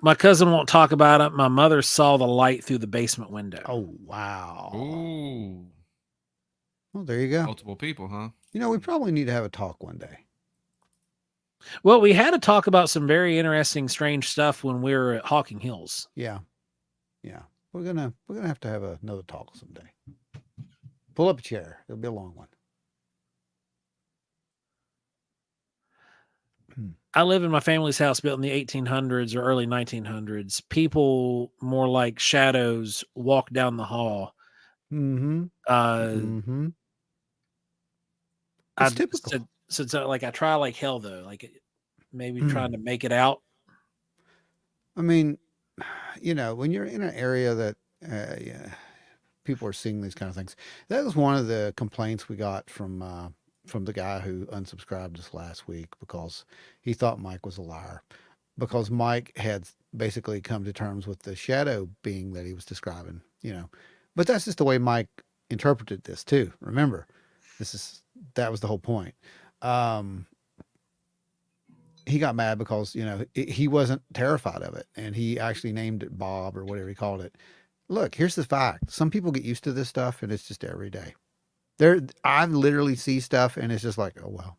My cousin won't talk about it. My mother saw the light through the basement window. Oh, wow. Ooh. Well, there you go. Multiple people, huh? You know, we probably need to have a talk one day. Well, we had to talk about some very interesting, strange stuff when we were at Hawking Hills. Yeah. We're gonna have to have another talk someday. Pull up a chair. It'll be a long one. I live in my family's house built in the 1800s or early 1900s. People more like shadows walk down the hall. Mm-hmm. It's typical. So like I try like hell though, like maybe trying to make it out. I mean, you know, when you're in an area that people are seeing these kind of things, that was one of the complaints we got from the guy who unsubscribed us last week because he thought Mike was a liar. because Mike had basically come to terms with the shadow being that he was describing, But that's just the way Mike interpreted this too. Remember, that was the whole point. Um, he got mad because he wasn't terrified of it, and he actually named it Bob or whatever he called it. Look, here's the fact: some people get used to this stuff, and it's just every day. I literally see stuff, and it's just like, oh well.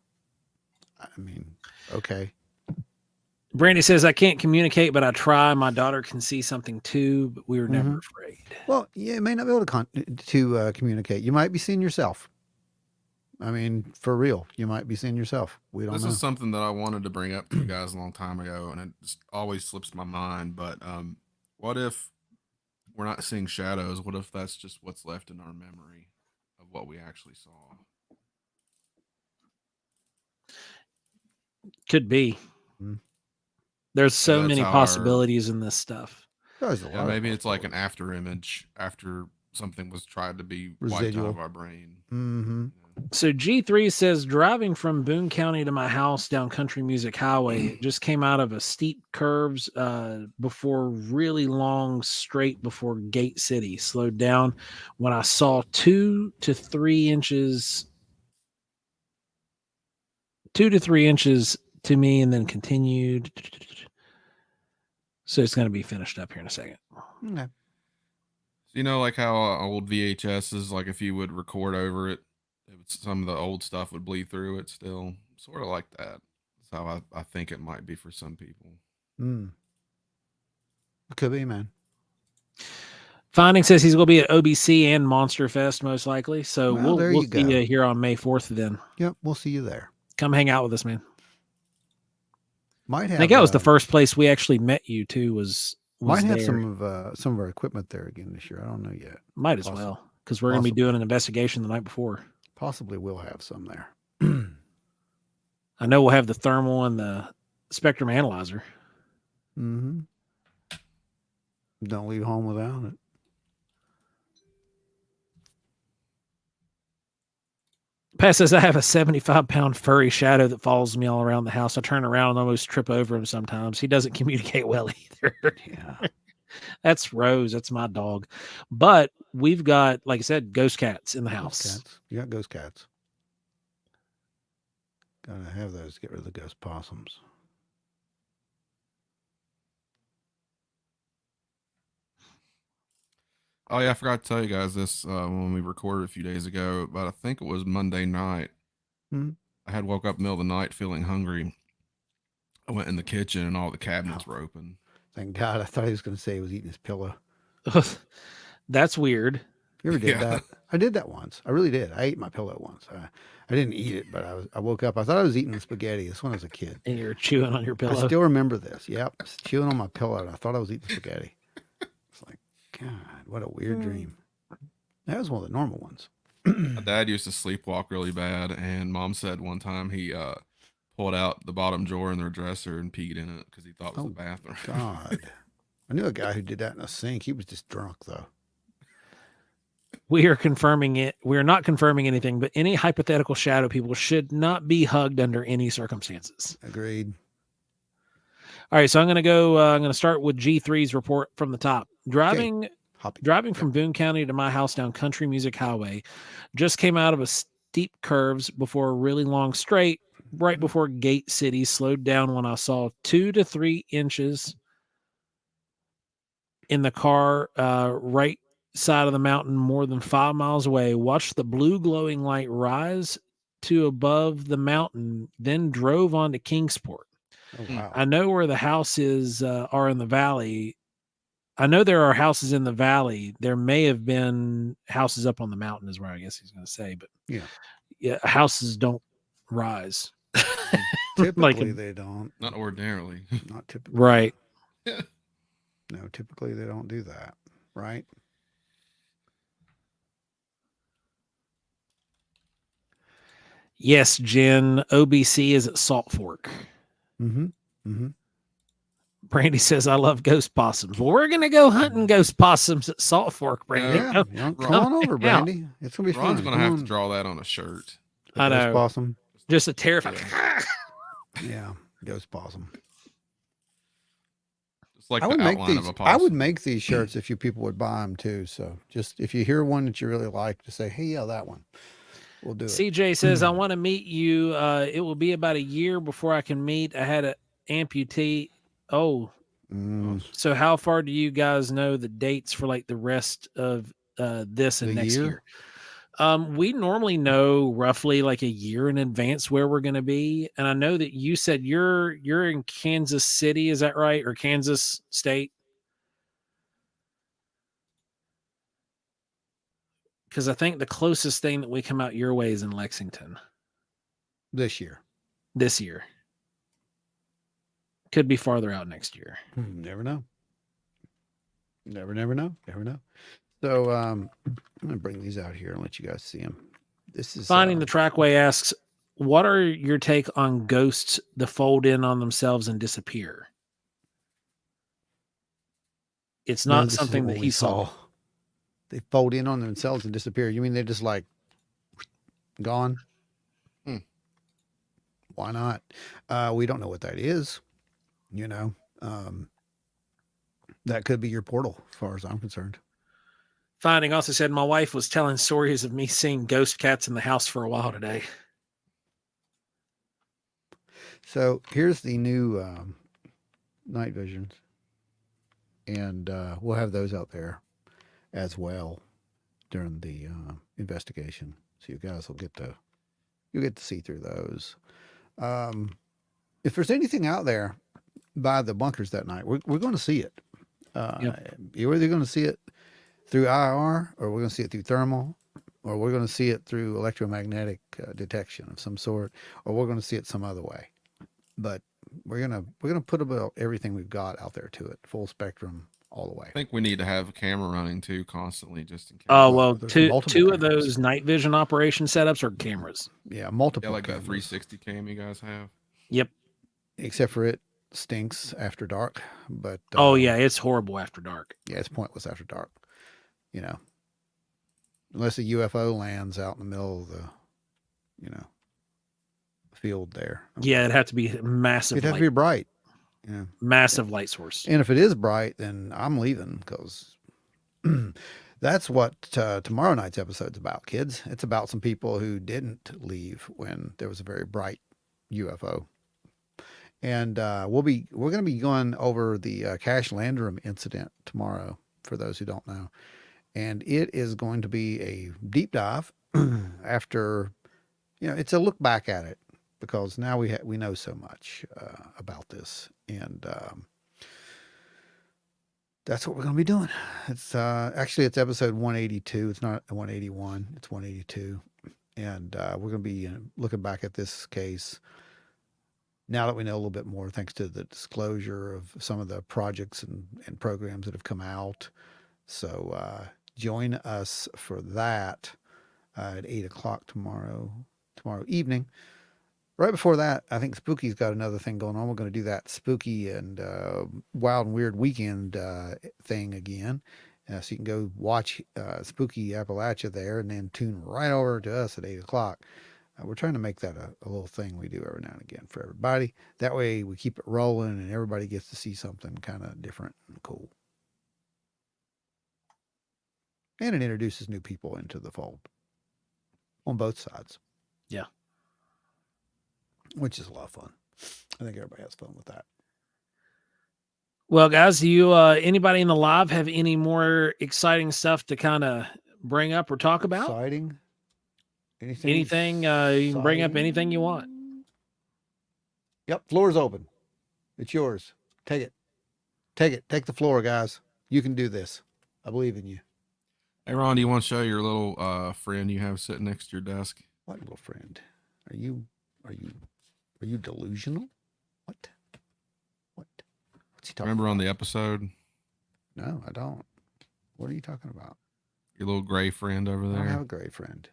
I mean, okay. Brandy says, I can't communicate, but I try. My daughter can see something too, but we were never afraid. Well, you may not be able to communicate. You might be seeing yourself. I mean, for real, you might be seeing yourself. We don't know. This is something that I wanted to bring up to you guys a long time ago, and it just always slips my mind. But what if we're not seeing shadows? What if that's just what's left in our memory of what we actually saw? Could be. Mm. There's so many possibilities in this stuff. Yeah, maybe it's like an after image after something was tried to be wiped out of our brain. Mm-hmm. So G3 says, driving from Boone County to my house down Country Music Highway, it just came out of a steep curves before really long straight before Gate City. Slowed down when I saw 2 to 3 inches to me, and then continued. So it's going to be finished up here in a second. Okay. So, like how old VHSs, like if you would record over it, some of the old stuff would bleed through it still. Sort of like that. That's how I think it might be for some people. Could be, man. Finding says he's going to be at OBC and Monster Fest most likely. So we'll see you here on May 4th then. Yep, we'll see you there. Come hang out with us, man. Might have. I think that was the first place we actually met you too. Was might have there. some of our equipment there again this year. I don't know yet. Might as well, because we're going to be doing an investigation the night before. Possibly we'll have some there. I know we'll have the thermal and the spectrum analyzer. Mm-hmm. Don't leave home without it. Pat says, I have a 75-pound furry shadow that follows me all around the house. I turn around and almost trip over him sometimes. He doesn't communicate well either. Yeah. That's Rose. That's my dog. But we've got, like I said, ghost cats in the house. Ghost cats. You got ghost cats. Gotta have those to get rid of the ghost possums. Oh yeah, I forgot to tell you guys this when we recorded a few days ago, but I think it was Monday night. I had woke up in the middle of the night feeling hungry. I went in the kitchen and all the cabinets were open. Thank God. I thought he was going to say he was eating his pillow. That's weird. You ever did that? I did that once. I really did. I ate my pillow once. I didn't eat it, but I woke up. I thought I was eating spaghetti. This when I was a kid. And you were chewing on your pillow. I still remember this. Yep. Chewing on my pillow. And I thought I was eating spaghetti. It's like, God, what a weird dream. That was one of the normal ones. My dad used to sleepwalk really bad, and Mom said one time he pulled out the bottom drawer in their dresser and peed in it because he thought it was the bathroom. God. I knew a guy who did that in a sink. He was just drunk, though. We are confirming it. We're not confirming anything, but any hypothetical shadow people should not be hugged under any circumstances. Agreed. All right, so I'm going to start with G3's report from the top. Driving from Boone County to my house down Country Music Highway, just came out of a steep curves before a really long straight, right before Gate City. Slowed down when I saw 2 to 3 inches in the car, right side of the mountain, more than 5 miles away. Watched the blue glowing light rise to above the mountain, then drove on to Kingsport. Oh, wow. I know where the houses are in the valley. I know there are houses in the valley. There may have been houses up on the mountain, is where I guess he's going to say. But yeah, houses don't rise. Typically, they don't. Not ordinarily. Not typically. Right. No, typically they don't do that. Right. Yes, Jen. OBC is at Salt Fork. Mm-hmm. Mm-hmm. Brandy says, I love ghost possums. Well, we're going to go hunting ghost possums at Salt Fork, Brandy. Yeah, come on over, Brandy. It's going to be fun. Ron's going to have to draw that on a shirt. I know. Ghost possum. Just a terrifying. Yeah, ghost possum. It's like I would the make outline these. of a I would possum. make these shirts if you people would buy them too. So just if you hear one that you really like, to say, "Hey, yeah, that one." We'll do it. CJ says, I want to meet you. It will be about a year before I can meet. I had an amputee. Oh, so how far do you guys know the dates for like the rest of this and The next year? year? We normally know roughly like a year in advance where we're going to be. And I know that you said you're in Kansas City. Is that right? Or Kansas State? Because I think the closest thing that we come out your way is in Lexington This year. this year. Could be farther out next year. Never know. Never know. Never know. So I'm gonna bring these out here and let you guys see them. This is Finding the Trackway asks, what are your take on ghosts that fold in on themselves and disappear? It's no, not this something is what that we he saw. They fold in on themselves and disappear. You mean they're just like gone? Why not? We don't know what that is. You know, that could be your portal, as far as I'm concerned. Finding also said, my wife was telling stories of me seeing ghost cats in the house for a while today. So here's the new night visions, and we'll have those out there as well during the investigation. So you guys will get to see through those. If there's anything out there by the bunkers that night, we're going to see it. You're either going to see it through IR, or we're going to see it through thermal, or we're going to see it through electromagnetic detection of some sort, or we're going to see it some other way. But we're gonna put about everything we've got out there to it, full spectrum, all the way. I think we need to have a camera running too constantly, just in case. Oh, well, there's two multiple of those night vision operation setups are cameras. Yeah, multiple. Yeah, like that cameras. 360 cam you guys have. Yep. Except for it stinks after dark. But oh yeah, it's horrible after dark. yeah, it's pointless after dark. You know, unless a UFO lands out in the middle of the, you know, field there. Yeah, it'd have to be massive. It'd have to be bright. Yeah, massive light source. And if it is bright, then I'm leaving, because that's what tomorrow night's episode's about, kids. It's about some people who didn't leave when there was a very bright UFO. And we're going to be going over the Cache Landrum incident tomorrow, for those who don't know. And it is going to be a deep dive after, it's a look back at it, because now we know so much about this. And that's what we're going to be doing. It's actually, it's episode 182. It's not 181. It's 182. And we're going to be looking back at this case now that we know a little bit more, thanks to the disclosure of some of the projects and programs that have come out. So join us for that at 8 o'clock tomorrow evening. Right before that, I think Spooky's got another thing going on. We're going to do that spooky and wild and weird weekend thing again. So you can go watch Spooky Appalachia there, and then tune right over to us at 8 o'clock. We're trying to make that a little thing we do every now and again for everybody. That way we keep it rolling and everybody gets to see something kind of different and cool. And it introduces new people into the fold on both sides. Yeah. Which is a lot of fun. I think everybody has fun with that. Well, guys, do you anybody in the live have any more exciting stuff to kind of bring up or talk about? Exciting? Anything you can bring up anything you want. Yep, floor's open. It's yours. Take it. Take the floor, guys. You can do this. I believe in you. Hey, Ron, do you want to show your little friend you have sitting next to your desk? What little friend? Are you delusional? What? What's he talking Remember about? on the episode? No, I don't. What are you talking about? Your little gray friend over there? I don't have a gray friend.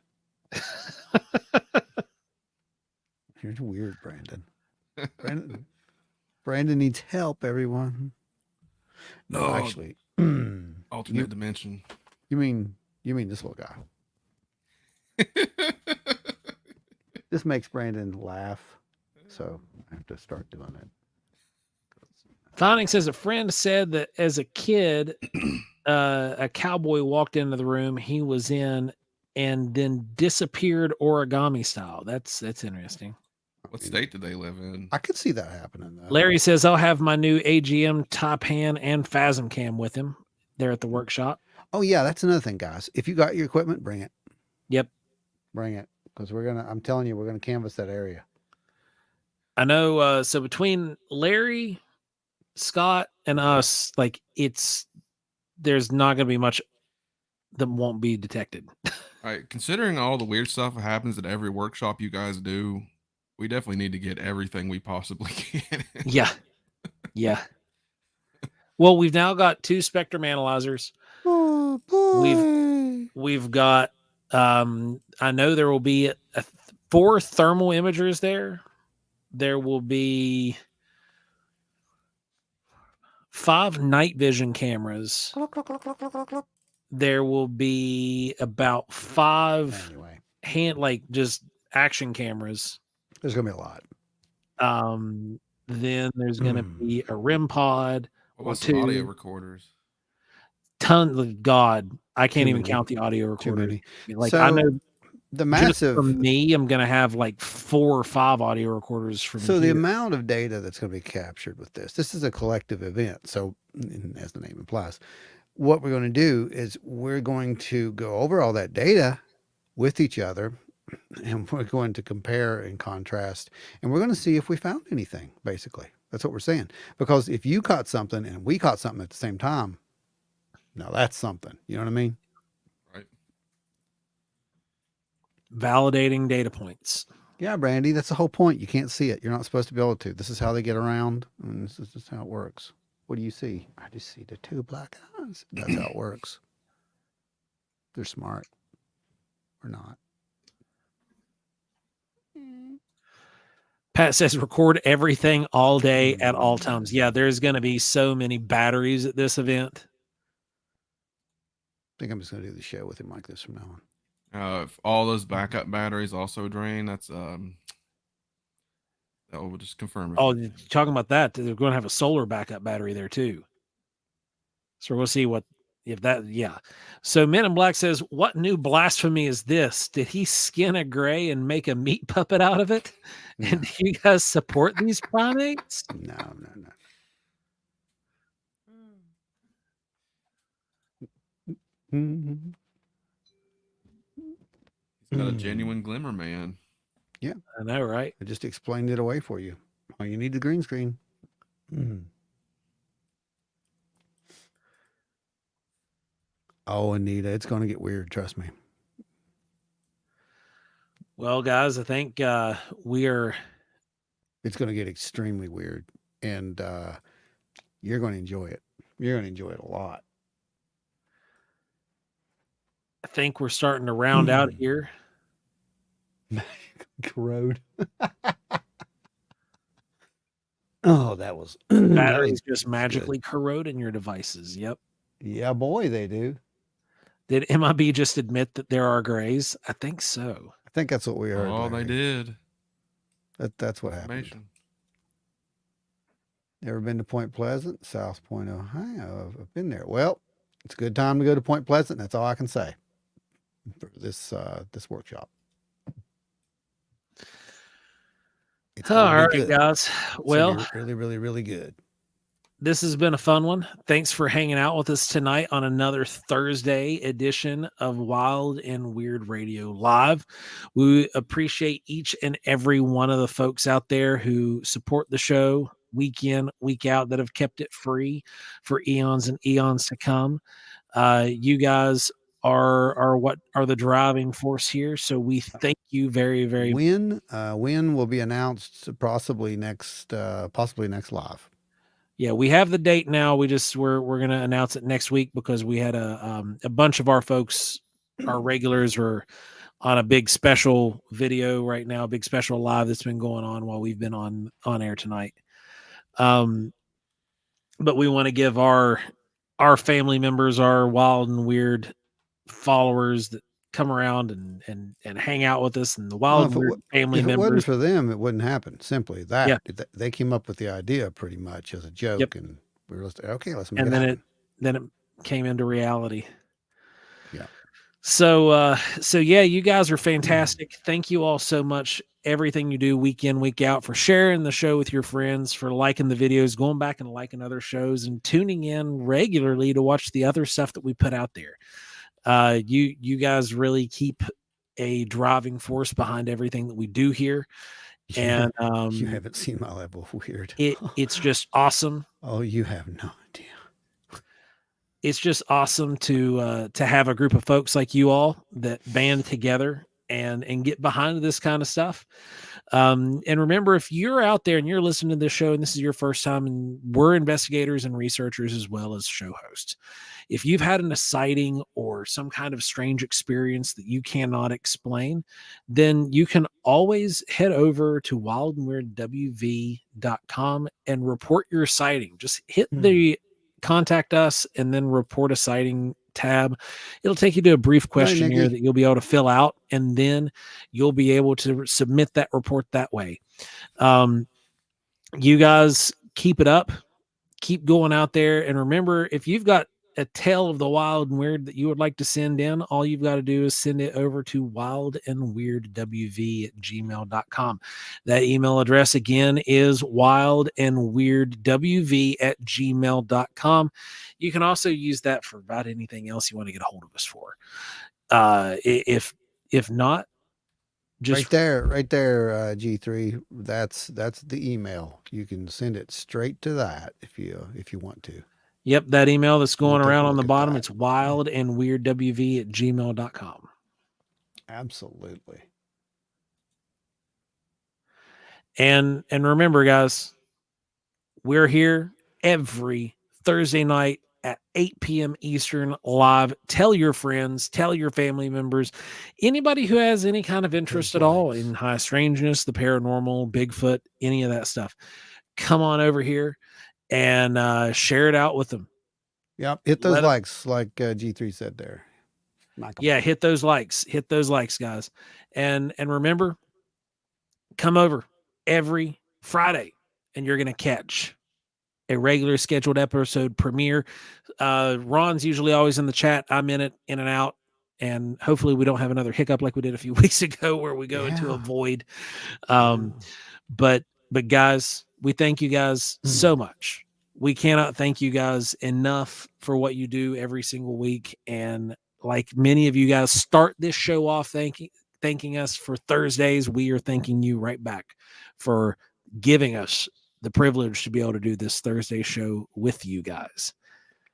You're weird, Brandon. Brandon needs help, everyone. No, actually. Alternate dimension. You mean this little guy. This makes Brandon laugh, so I have to start doing it. Finding says a friend said that as a kid, a cowboy walked into the room he was in and then disappeared origami style. That's interesting. What state did they live in? I could see that happening, though. Larry says I'll have my new AGM top hand and Phasm cam with him there at the workshop. Oh yeah, that's another thing, guys. If you got your equipment, bring it. Yep. Bring it. Because I'm telling you, we're gonna canvas that area. I know, so between Larry, Scott, and us, like there's not gonna be much that won't be detected. All right, considering all the weird stuff that happens at every workshop you guys do, we definitely need to get everything we possibly can. Yeah. Yeah. Well, we've now got 2 spectrum analyzers. Oh boy. We've got I know there will be 4 thermal imagers there. There will be 5 night vision cameras. There will be about 5 just action cameras. There's gonna be a lot. Then there's gonna be a REM pod. What about some audio recorders? Tons of God. I can't even count the audio recorders. Like, so, I know the massive for me, I'm gonna have like 4 or 5 audio recorders from so here. The amount of data that's going to be captured with this is a collective event. So as the name implies, what we're going to do is we're going to go over all that data with each other, and we're going to compare and contrast, and we're going to see if we found anything. Basically, that's what we're saying. Because if you caught something and we caught something at the same time, now that's something. You know what I mean? Right. Validating data points. Yeah, Brandy, that's the whole point. You can't see it. You're not supposed to be able to. This is how they get around, and this is just how it works. What do you see? I just see the 2 black eyes. That's how it works. They're smart. Or not. Pat says record everything all day at all times. Yeah, there's going to be so many batteries at this event. I think I'm just going to do the show with him like this from now on. If all those backup batteries also drain, that's that will just confirm. Oh, you're talking about that? They're going to have a solar backup battery there too. So we'll see if that. Yeah. So Men in Black says, "What new blasphemy is this? Did he skin a gray and make a meat puppet out of it? No. And do you guys support these primates?" No. Mm-hmm. He's got a genuine glimmer, man. Yeah, I know, right? I just explained it away for you. Oh, you need the green screen. Oh, Anita, it's going to get weird. Trust me. Well, guys, I think we are. It's going to get extremely weird, and you're going to enjoy it. You're going to enjoy it a lot. I think we're starting to round out here. Corrode. Oh, that was batteries just magically corrode in your devices. Yep. Yeah, boy, they do. Did MIB just admit that there are grays? I think so. I think that's what we heard. Oh, Larry. They did. That's what happened. Never been to Point Pleasant, South Point, Ohio. I've been there. Well, it's a good time to go to Point Pleasant. That's all I can say for this workshop. It's all right, guys. Well, really, really, really good. This has been a fun one. Thanks for hanging out with us tonight on another Thursday edition of Wild and Weird Radio Live. We appreciate each and every one of the folks out there who support the show week in, week out, that have kept it free for eons and eons to come. You guys are what are the driving force here. So we thank you very, very much. When will be announced possibly next live. Yeah, we have the date now. We're going to announce it next week because we had a bunch of our folks, our regulars, are on a big special video right now, a big special live that's been going on while we've been on air tonight. But we want to give our family members, our wild and weird followers, that come around and hang out with us and the Wild and Weird family if it members. wasn't for them, it wouldn't happen. Simply that. Yeah. They came up with the idea pretty much as a joke, and we were just okay. Let's make And it happen. then it came into reality. Yeah. So yeah, you guys are fantastic. Thank you all so much. Everything you do week in, week out, for sharing the show with your friends, for liking the videos, going back and liking other shows, and tuning in regularly to watch the other stuff that we put out there. You guys really keep a driving force behind everything that we do here. And you haven't seen my level of weird. It's just awesome. Oh, you have no idea. It's just awesome to have a group of folks like you all that band together and get behind this kind of stuff. And remember, if you're out there and you're listening to this show and this is your first time, and we're investigators and researchers as well as show hosts, if you've had a sighting or some kind of strange experience that you cannot explain, then you can always head over to wildandweirdwv.com and report your sighting. Just hit the contact us and then report a sighting tab. It'll take you to a brief questionnaire that you'll be able to fill out, and then you'll be able to submit that report that way. You guys keep it up, keep going out there, and remember, if you've got a tale of the wild and weird that you would like to send in, all you've got to do is send it over to wildandweirdwv@gmail.com. That email address again is wildandweirdwv@gmail.com. You can also use that for about anything else you want to get a hold of us for. If not, just right there, G3. That's the email. You can send it straight to that if you want to. Yep, that email that's going around on the bottom, it's wildandweirdwv@gmail.com. Absolutely. And remember, guys, we're here every Thursday night at 8 p.m. Eastern live. Tell your friends, tell your family members, anybody who has any kind of interest at all in high strangeness, the paranormal, Bigfoot, any of that stuff. Come on over here and share it out with them. Yep. Hit those likes, like G3 said there. Yeah, hit those likes. Hit those likes, guys. And remember, come over every Friday and you're going to catch a regular scheduled episode premiere. Ron's usually always in the chat. I'm in it, in and out. And hopefully we don't have another hiccup like we did a few weeks ago where we go into a void. But guys, we thank you guys so much. We cannot thank you guys enough for what you do every single week. And like many of you guys start this show off thanking us for Thursdays, we are thanking you right back for giving us the privilege to be able to do this Thursday show with you guys.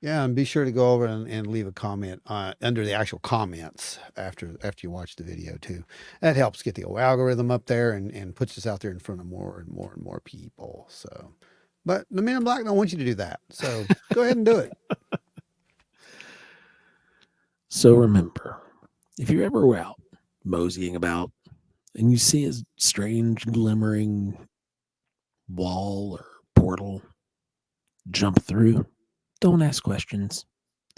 Yeah, and be sure to go over and leave a comment under the actual comments after you watch the video too. That helps get the old algorithm up there and puts us out there in front of more and more and more people. So, but the Men in Black don't want you to do that. So go ahead and do it. So remember, if you're ever out moseying about and you see a strange glimmering wall or portal, jump through. Don't ask questions.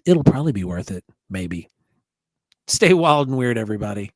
It'll probably be worth it. Maybe. Stay wild and weird, everybody.